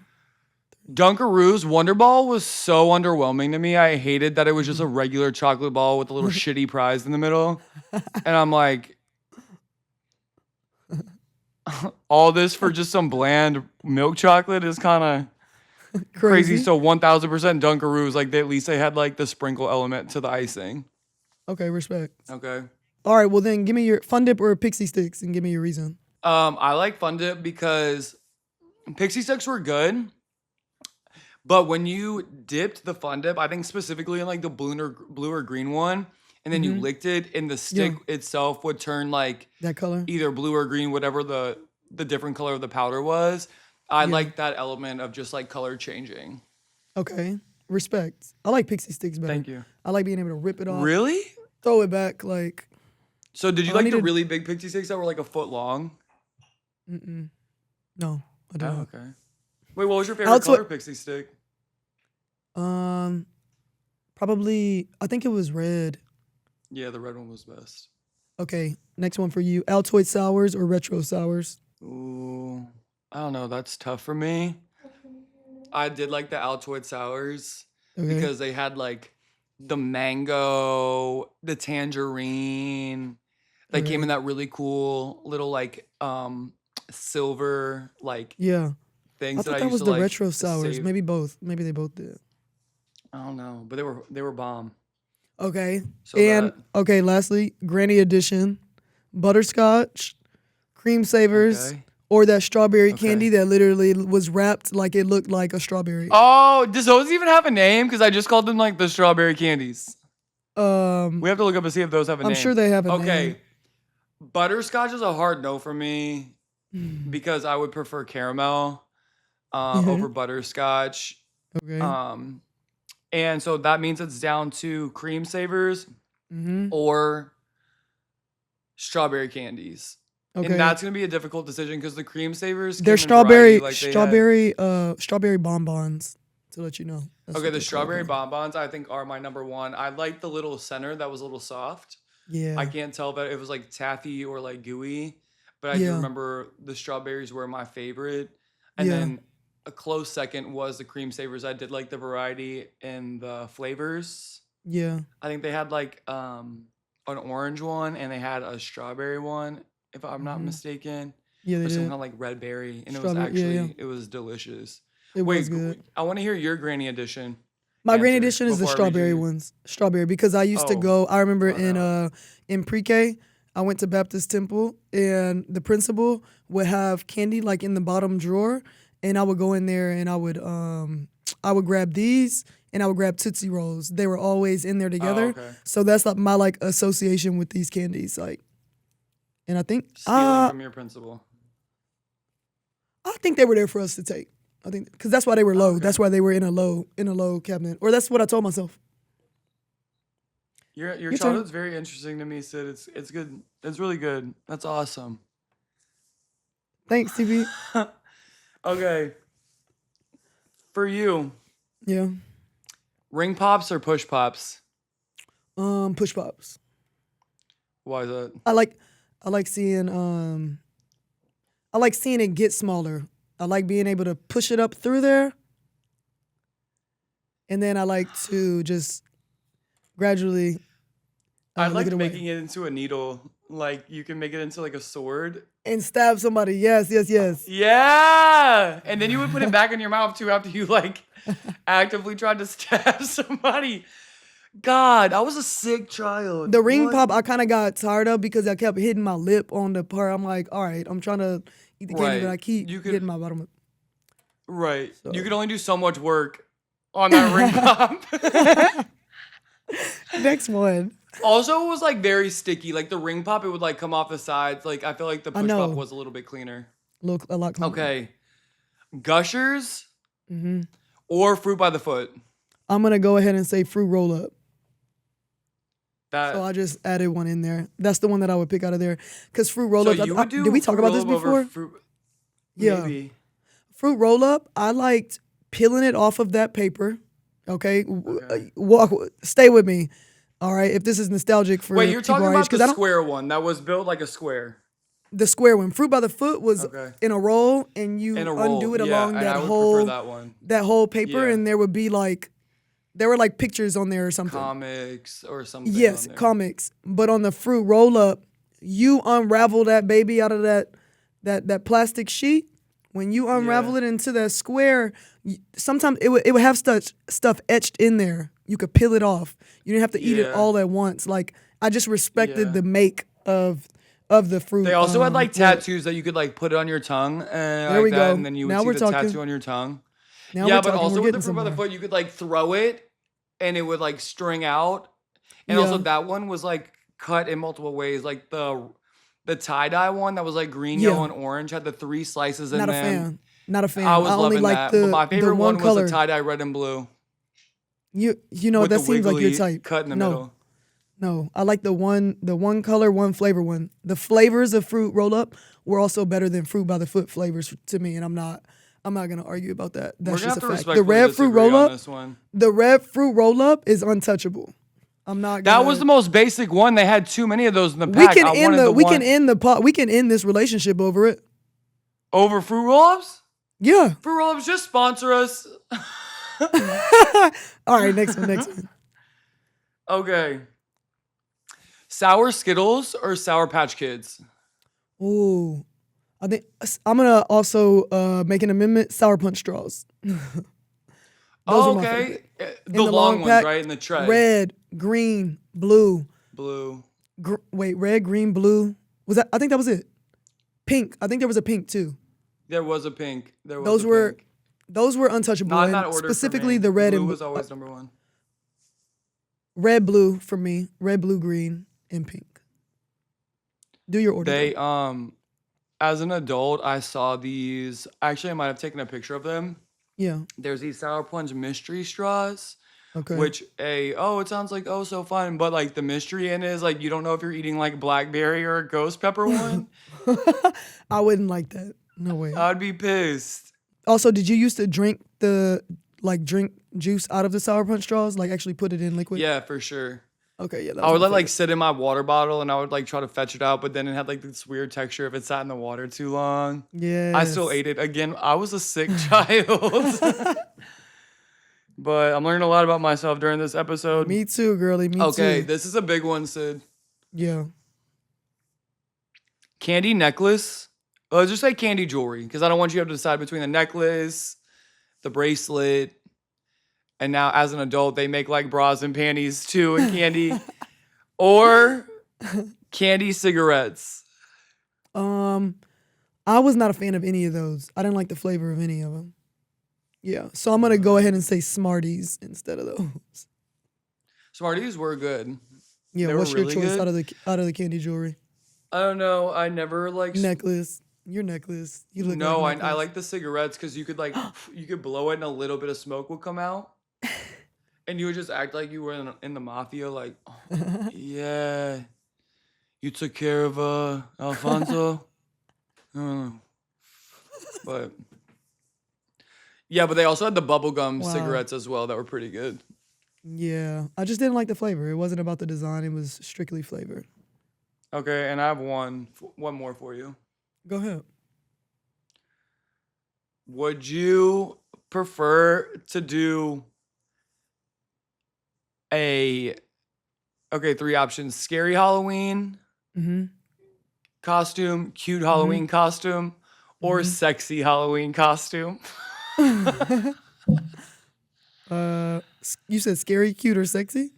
Dunkaroos Wonder Ball was so underwhelming to me. I hated that it was just a regular chocolate ball with a little shitty prize in the middle. And I'm like, all this for just some bland milk chocolate is kind of crazy. So 1000% Dunkaroos, like at least they had like the sprinkle element to the icing. Okay, respect. Okay. All right, well then give me your fun dip or pixie sticks and give me your reason. I like fun dip because pixie sticks were good. But when you dipped the fun dip, I think specifically in like the blue or green one, and then you licked it, and the stick itself would turn like That color? either blue or green, whatever the different color of the powder was. I like that element of just like color changing. Okay, respect. I like pixie sticks better. Thank you. I like being able to rip it off. Really? Throw it back like, So did you I like the needed- really big pixie sticks that were like a foot long? no, I don't. Oh, okay. Wait, what was your favorite I'll tw- color pixie stick? Probably, I think it was red. Yeah, the red one was best. Okay, next one for you. Altoid sours or retro sours? Ooh, I don't know. That's tough for me. I did like the Altoid sours Okay. because they had like the mango, the tangerine. They came in that really cool little like silver like Yeah. things I that thought I that used was to the like retro sours. save. Maybe both. Maybe they both did. I don't know, but they were bomb. Okay. So and that- okay, lastly, Granny Edition, butterscotch, cream savers, Okay. or that strawberry candy that literally was wrapped like it looked like a strawberry. Oh, does those even have a name? Because I just called them like the strawberry candies. We have to look up and see if those have a name. I'm sure they have a Okay. name. Butterscotch is a hard no for me because I would prefer caramel over butterscotch. Okay. And so that means it's down to cream savers Mm-hmm. or strawberry candies. Okay. And that's gonna be a difficult decision because the cream savers They're came in variety, strawberry, like they had- strawberry bonbons. To let you know. That's Okay, what the they're strawberry called. bonbons I think are my number one. I like the little center that was a little soft. Yeah. I can't tell if it was like taffy or like gooey, but I do Yeah. remember the strawberries were my favorite. And Yeah. then a close second was the cream savers. I did like the variety in the flavors. Yeah. I think they had like an orange one and they had a strawberry one, if I'm not mistaken. Yeah, they Or some did. kind of like red berry. And Strawberry- it was yeah, actually, it was delicious. It Wait, was good. I want to hear your granny edition. My Granny answer Edition is the before I read strawberry you. ones. Strawberry because I used to Oh, go. I remember far in pre-K, I went to Baptist Temple and the principal would have candy like in the bottom drawer, and I would go in there and I would grab these and I would grab Tootsie Rolls. They were always in there together. okay. So that's like my like association with these candies. Like, and I think Stealing from your principal. I think they were there for us to take. I think because that's why they were low. okay. That's why they were in a low cabinet, or that's what I told myself. Your turn. childhood's very interesting to me, Sid. It's good. It's really good. That's awesome. Thanks, TV. Okay. For you, Yeah. ring pops or push pops? Push pops. Why is that? I like seeing it get smaller. I like being able to push it up through there. And then I like to just gradually I lick like it away. making it into a needle. Like you can make it into like a sword. And stab somebody. Yes. Yeah. And then you would put it back in your mouth too after you like actively tried to stab somebody. God, I was a sick child. The ring What? pop I kind of got tired of because I kept hitting my lip on the part. I'm like, all right, I'm trying to eat the candy, but I keep hitting my bottom lip. Right. So. You can only do so much work on that ring pop. Next one. Also, it was like very sticky. Like the ring pop, it would like come off the sides. Like I feel like the push pop was a little bit cleaner. Look a lot cleaner. Okay. Gushers or fruit by the foot? I'm going to go ahead and say fruit roll up. That, so I just added one in there. That's the one that I would pick out of there. Because fruit roll up, you would do did we talk about this fruit roll-up before? over Yeah. Maybe. Fruit roll up, I liked peeling it off of that paper. Okay. Stay with me. All right. If this is nostalgic for Wait, you're talking about age, the square one that was built like a square. The square one. Fruit by the foot was in a roll, and you undo it along that whole paper, and there would be like, there were like pictures on there or something. Comics or something. Yes, comics. But on the fruit roll up, you unravel that baby out of that plastic sheet. When you unravel it into that square, sometimes it would have stuff etched in there. You could peel it off. You didn't have to eat it all at once. Like I just respected the make of the fruit. They also had like tattoos that you could like put it on your tongue and there we go. And then you would see the tattoo on your tongue. Now but also with the fruit by the foot, you could like throw it and it would like string out. And also that one was like cut in multiple ways. Like the tie-dye one that was like green, yellow, and orange had the 3 slices in them. Not a fan. I was only loving like that. The, but my favorite one color. was the tie-dye red and blue. You know that seems like your type. Cut in the middle. No, I like the one color, one flavor one. The flavors of fruit roll up were also better than fruit by the foot flavors to me, and I'm not gonna argue about that. That's just a fact. The red fruit roll up, is untouchable. I'm not. That was the most basic one. They had too many of those in the pack. We can end this relationship over it. Over fruit roll-ups? Yeah. Fruit roll-ups, just sponsor us. All right, next one. Okay. Sour Skittles or Sour Patch Kids? Ooh. I think I'm gonna also make an amendment. Sour Punch straws. Those are my favorite. The long ones, pack, right? In the tray. Red, green, blue. Red, green, blue. Was that? I think that was it. Pink. I think there was a pink too. There was a pink. Those were untouchable. Not in that order. Specifically, the red blue and was always number 1. Red, blue for me. Red, blue, green, and pink. Do your order. They as an adult, I saw these. Actually, I might have taken a picture of them. Yeah. There's these Sour Punch mystery straws. Okay. Which it sounds like so fun, but like the mystery in it is like you don't know if you're eating like blackberry or a ghost pepper one. I wouldn't like that. No way. I'd be pissed. Also, did you used to drink juice out of the Sour Punch straws? Like actually put it in liquid? Yeah, for sure. Okay, yeah. I would let like sit in my water bottle and I would like try to fetch it out, but then it had like this weird texture if it sat in the water too long. Yeah. I still ate it. Again, I was a sick child. But I'm learning a lot about myself during this episode. Me too, girly. Me too. Okay, this is a big one, Sid. Yeah. Candy necklace. Let's just say candy jewelry, because I don't want you to have to decide between the necklace, the bracelet, and now as an adult, they make like bras and panties too and candy. Or candy cigarettes. I was not a fan of any of those. I didn't like the flavor of any of them. Yeah, so I'm gonna go ahead and say Smarties instead of those. Smarties were good. Yeah, they what's your really choice good. out of the candy jewelry? I don't know. I never like necklace. Your necklace. You look. No, like I like the cigarettes because you could like you could blow it and a little bit of smoke would come out, and you would just act like you were in the mafia. Like, oh, yeah, you took care of Alfonso. But Yeah, but they also had the bubblegum Wow. cigarettes as well that were pretty good. Yeah, I just didn't like the flavor. It wasn't about the design. It was strictly flavor. Okay, and I have one more for you. Go ahead. Would you prefer to do a 3 options: scary Halloween Mm-hmm. costume, cute Halloween costume, or sexy Halloween costume? You said scary, cute, or sexy?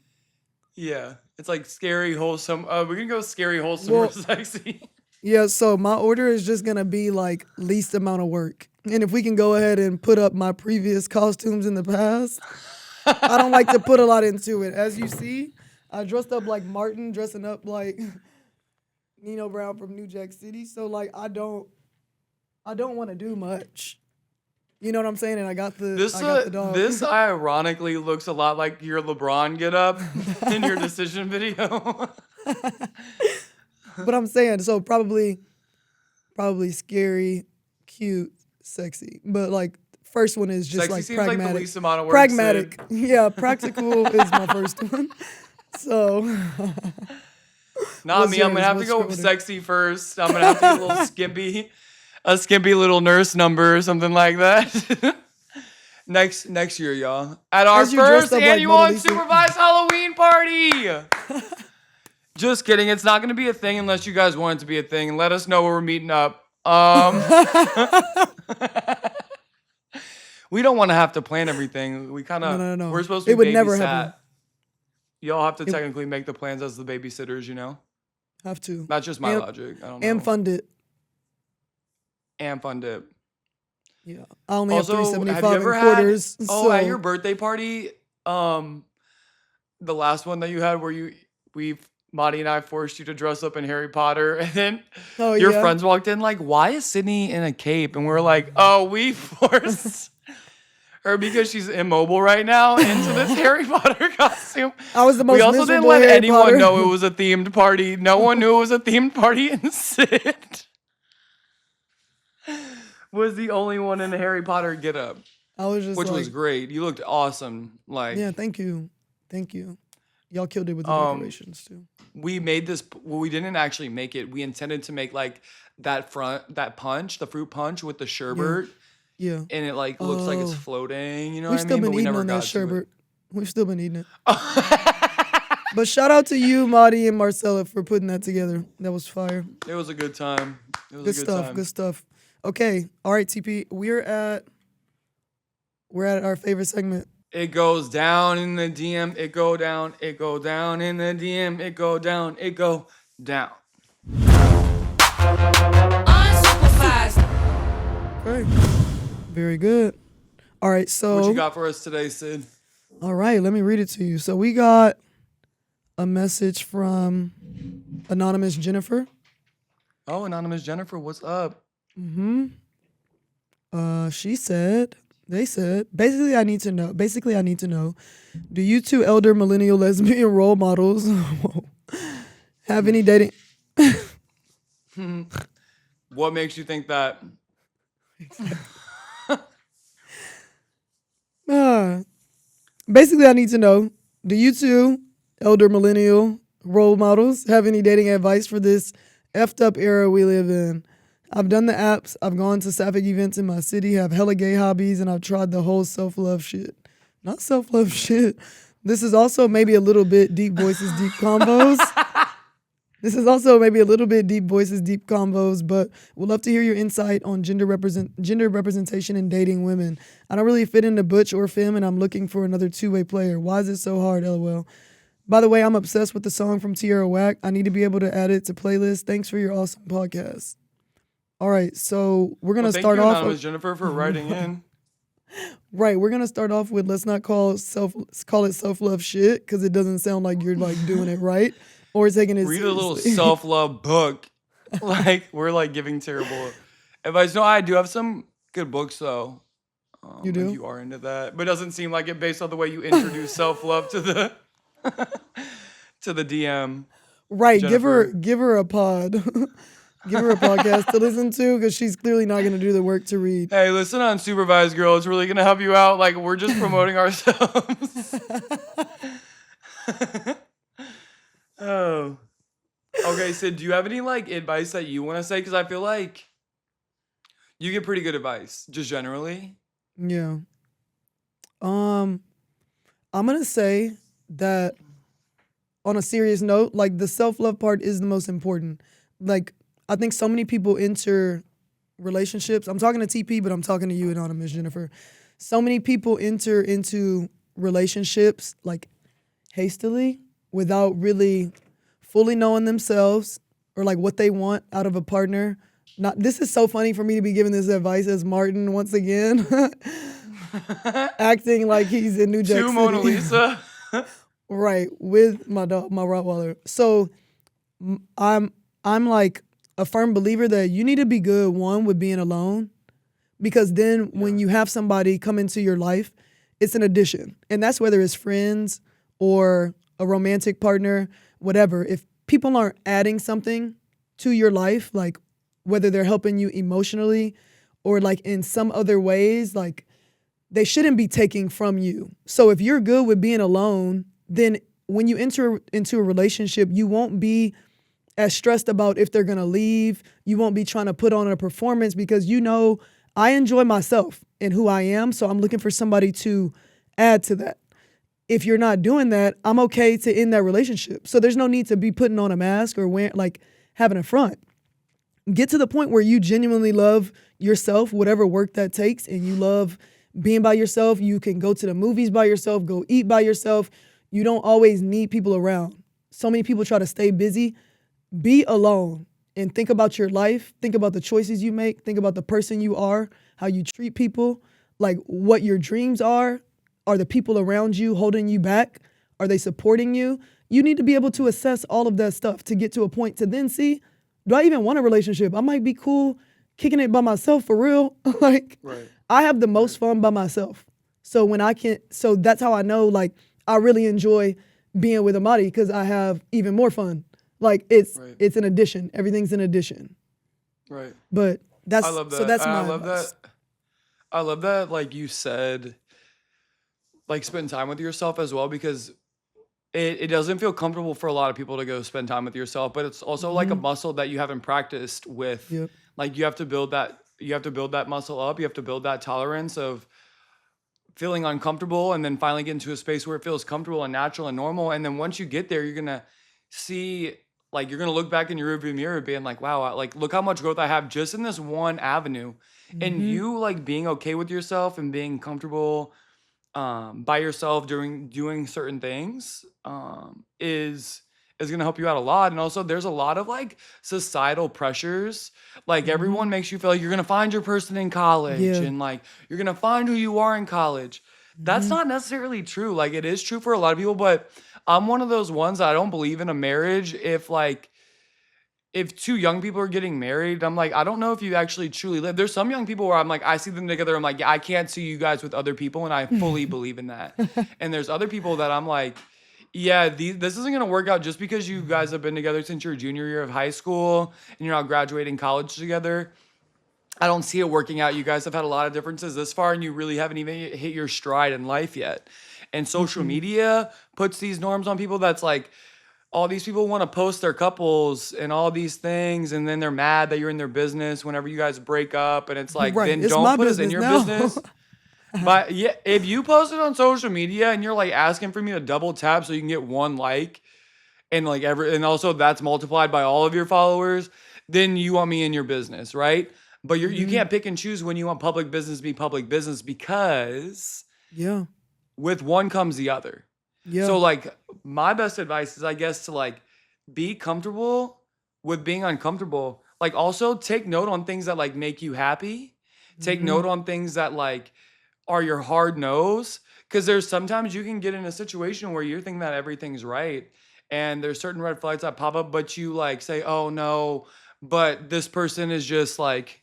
Yeah, it's like scary, wholesome. We can go scary, wholesome, Well- or sexy. Yeah, so my order is just gonna be like least amount of work. And if we can go ahead and put up my previous costumes in the past, I don't like to put a lot into it. As you see, I dressed up like Martin, dressing up like Nino Brown from New Jack City. So like I don't want to do much. You know what I'm saying? And I got the dog. This ironically looks a lot like your LeBron get up in your decision video. But I'm saying, so probably scary, cute, sexy. But like first one is just Sexy like seems pragmatic. like the least amount of work. Pragmatic. Sid. Yeah, practical is my first one. So Not What's me. I'm gonna yours? have to What's go your with order? sexy first. I'm gonna have to get a skimpy little nurse number or something like that. next year, y'all. At our As you dressed first up like annual Mona Lisa. unsupervised Halloween party. Just kidding. It's not gonna be a thing unless you guys want it to be a thing. And let us know where we're meeting up. We don't want to have to plan everything. We kind of No. we're supposed to be It would babysat. never happen. Y'all have to technically make the plans as the babysitters, you know? Have to. That's just my And- logic. I don't know. And fund it. And fund it. Yeah. I only Also, have have you $3.75 ever in had? quarters. Oh, at so- your birthday party, the last one that you had, where Maddie and I forced you to dress up in Harry Potter, and then Oh, your yeah. friends walked in like, "Why is Sydney in a cape?" And we're like, "Oh, we forced her because she's immobile right now into this Harry Potter costume." I was the most We also didn't miserable let Harry anyone Potter. know it was a themed party. No one knew it was a themed party, and Sid was the only one in the Harry Potter getup, I was just which like, was great. You looked awesome. Like, yeah, thank you. Y'all killed it with the decorations too. we made this. Well, we didn't actually make it. We intended to make like that punch, the fruit punch with the sherbet, Yeah. and it like looks like it's Oh. floating. You know We've what I still mean? been But we eating never on that got to it. sherbet. We've still been eating it. But shout out to you, Marty and Marcella, for putting that together. That was fire. It was a good time. It was Good a good stuff. time. Good stuff. Okay. All right, TP. We're at our favorite segment. It goes down in the DM. It go down. It go down in the DM. It go down. It go down. Unsupervised. Okay. Very good. All right. So What you got for us today, Sid? all right, let me read it to you. So we got a message from Anonymous Jennifer. Oh, Anonymous Jennifer, what's up? They said, basically I need to know, do you two elder millennial lesbian role models have any dating? What makes you think that? Basically I need to know, do you two elder millennial role models have any dating advice for this effed up era we live in? I've done the apps, I've gone to sapphic events in my city, have hella gay hobbies, and I've tried the whole self-love shit. Not self-love shit. This is also maybe a little bit deep voices, deep combos. But we'd love to hear your insight on gender representation in dating women. I don't really fit into butch or femme, and I'm looking for another two-way player. Why is it so hard, LOL? By the way, I'm obsessed with the song from Tierra Whack. I need to be able to add it to playlist. Thanks for your awesome podcast. All right, so we're gonna start off. Anonymous Jennifer, for writing in. Right, we're gonna start off with let's not call it self-love shit because it doesn't sound like you're like doing it right or taking it Read a little seriously. self-love book. Like, we're like giving terrible advice. No, I do have some good books though. You do? If you are into that, but it doesn't seem like it based on the way you introduce self-love to the to the DM. Right, Jennifer. give her a pod. Give her a podcast to listen to because she's clearly not going to do the work to read. Hey, listen on Unsupervised, girl. It's really going to help you out. Like, we're just promoting ourselves. Oh. Okay, so do you have any, like, advice that you want to say? Because I feel like you get pretty good advice, just generally. Yeah. I'm going to say that on a serious note, like, the self-love part is the most important. Like, I think so many people enter relationships. I'm talking to TP, but I'm talking to you, Anonymous Jennifer. So many people enter into relationships, like, hastily without really fully knowing themselves or, like, what they want out of a partner. This is so funny for me to be giving this advice as Martin once again. Acting like he's in New Jack City. To Mona Lisa. Right, with my dog, my Rottweiler. So I'm like a firm believer that you need to be good, one, with being alone, because then when you have somebody come into your life, it's an addition. And that's whether it's friends or a romantic partner, whatever. If people aren't adding something to your life, like whether they're helping you emotionally or like in some other ways, like they shouldn't be taking from you. So if you're good with being alone, then when you enter into a relationship, you won't be as stressed about if they're going to leave. You won't be trying to put on a performance because you know I enjoy myself and who I am, so I'm looking for somebody to add to that. If you're not doing that, I'm okay to end that relationship. So there's no need to be putting on a mask or having a front. Get to the point where you genuinely love yourself, whatever work that takes, and you love being by yourself. You can go to the movies by yourself, go eat by yourself. You don't always need people around. So many people try to stay busy. Be alone and think about your life. Think about the choices you make. Think about the person you are, how you treat people, like what your dreams are. Are the people around you holding you back? Are they supporting you? You need to be able to assess all of that stuff to get to a point to then see, do I even want a relationship? I might be cool kicking it by myself for real. Right. I have the most fun by myself. So that's how I know, like, I really enjoy being with Amadi because I have even more fun. Like it's an addition. Everything's an addition. Right. But I love that. So that's my advice. I love that. Like you said, like spend time with yourself as well, because it doesn't feel comfortable for a lot of people to go spend time with yourself, but it's also like a muscle that you haven't practiced with. Yep. Like you have to build that muscle up. You have to build that tolerance of feeling uncomfortable and then finally get into a space where it feels comfortable and natural and normal. And then once you get there, you're going to see, like, you're going to look back in your rearview mirror being like, wow, like, look how much growth I have just in this one avenue. And you, like, being okay with yourself and being comfortable by yourself doing certain things is going to help you out a lot. And also there's a lot of like societal pressures. Like everyone makes you feel like you're going to find your person in college and like you're going to find who you are in college. That's not necessarily true. Like it is true for a lot of people, but I'm one of those ones that I don't believe in a marriage if two young people are getting married. I'm like, I don't know if you actually truly live. There's some young people where I'm like, I see them together. I'm like, yeah, I can't see you guys with other people. And I fully believe in that. And there's other people that I'm like, yeah, this isn't going to work out just because you guys have been together since your junior year of high school and you're now graduating college together. I don't see it working out. You guys have had a lot of differences this far and you really haven't even hit your stride in life yet. And social media puts these norms on people that's like, all these people want to post their couples and all these things, and then they're mad that you're in their business whenever you guys break up. And it's like, then it's don't put us in business your now. business. But yeah, if you post it on social media and you're like asking for me to double tap so you can get one like, and like and also that's multiplied by all of your followers, then you want me in your business, right? But you can't pick and choose when you want public business to be public business because with one comes the other. Yeah. So like my best advice is, I guess, to like be comfortable with being uncomfortable. Like also take note on things that like make you happy. Take note on things that like are your hard no's. Cause there's sometimes you can get in a situation where you're thinking that everything's right. And there's certain red flags that pop up, but you like say, oh no, but this person is just like,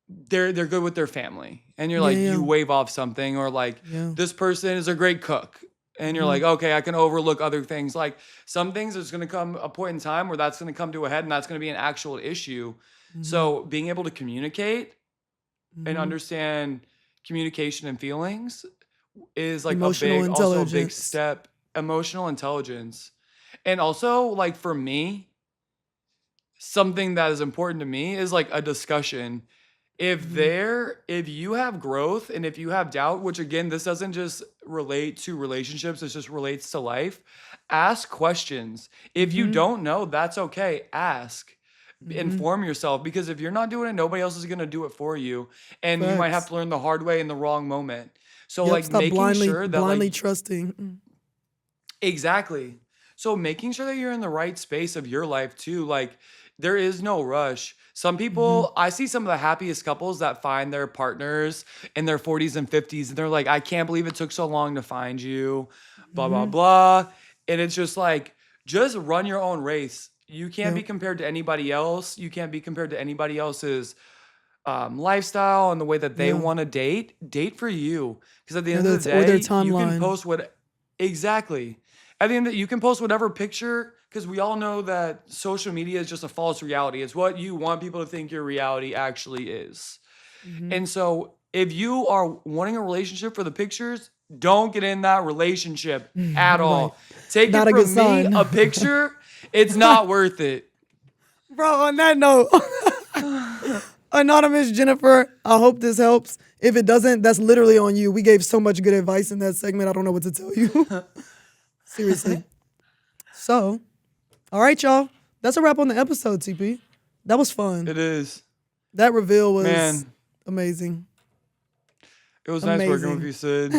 they're good with their family. And you're like, you wave off something, or like this person is a great cook. And you're like, okay, I can overlook other things. Like some things, there's going to come a point in time where that's going to come to a head and that's going to be an actual issue. So being able to communicate and understand communication and feelings is like also a big step. Emotional intelligence. And also like for me, something that is important to me is like a discussion. If you have growth and if you have doubt, which again, this doesn't just relate to relationships, it just relates to life. Ask questions. If you don't know, that's okay. Ask. Inform yourself, because if you're not doing it, nobody else is going to do it for you. And you might have to learn the hard way in the wrong moment. So like making sure that blindly trusting. Exactly. So making sure that you're in the right space of your life too. Like there is no rush. Some people, I see some of the happiest couples that find their partners in their 40s and 50s. And they're like, I can't believe it took so long to find you, blah, blah, blah. And it's just like, just run your own race. You can't be compared to anybody else. You can't be compared to anybody else's lifestyle and the way that they want to date. Date for you. Because at the end of the day, you can post exactly. At the end of the day, you can post whatever picture, because we all know that social media is just a false reality. It's what you want people to think your reality actually is. And so if you are wanting a relationship for the pictures, don't get in that relationship at all. Take it from me, a picture, it's not worth it. Bro, on that note, Anonymous Jennifer, I hope this helps. If it doesn't, that's literally on you. We gave so much good advice in that segment. I don't know what to tell you. Seriously. So, all right, y'all. That's a wrap on the episode, TP. That was fun. It is. That reveal was amazing. It was nice working with you, Sid.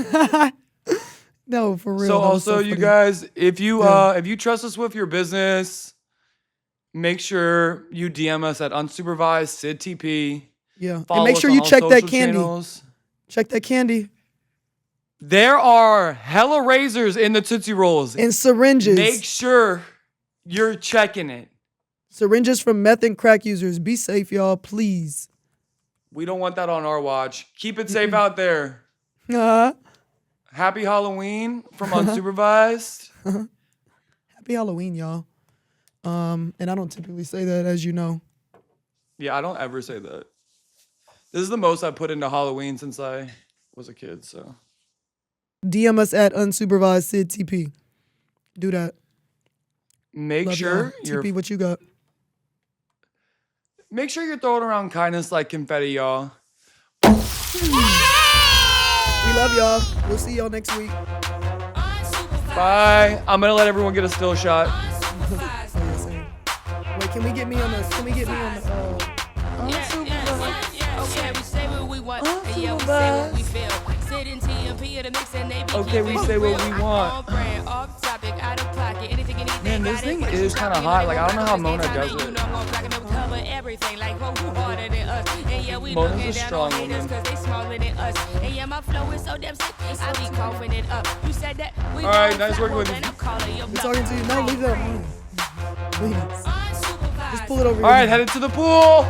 No, for real. So also, you guys, if you trust us with your business, make sure you DM us at Unsupervised Sid TP. Yeah, and make sure you check that candy. Channels. Check that candy. There are hella razors in the Tootsie Rolls. And syringes. Make sure you're checking it. Syringes from meth and crack users. Be safe, y'all, please. We don't want that on our watch. Keep it safe out there. Happy Halloween from Unsupervised. Happy Halloween, y'all. And I don't typically say that, as you know. Yeah, I don't ever say that. This is the most I put into Halloween since I was a kid, so. DM us at Unsupervised Sid TP. Do that. Make sure you're TP, what you got? Make sure you're throwing around kindness like confetti, y'all. We love y'all. We'll see y'all next week. Bye. I'm gonna let everyone get a still shot. Wait, can we get me on the Okay, we say what we want. And yeah, we say what we feel. Sit in TMP at the mix and they be okay, we say what we want. Off topic, out of pocket. Anything you need, man, this thing is kind of hot. Like, I don't know how Mona does it. Everything like who harder than us. And yeah, we Mona's looking a down strong on haters woman. cause they smaller than us. And yeah, my flow is so damn sick. I be coughing it up. You said that. All right, nice working with you. I'm talking to you. No, leave that alone. Please. Just pull it over. All right, headed to the pool.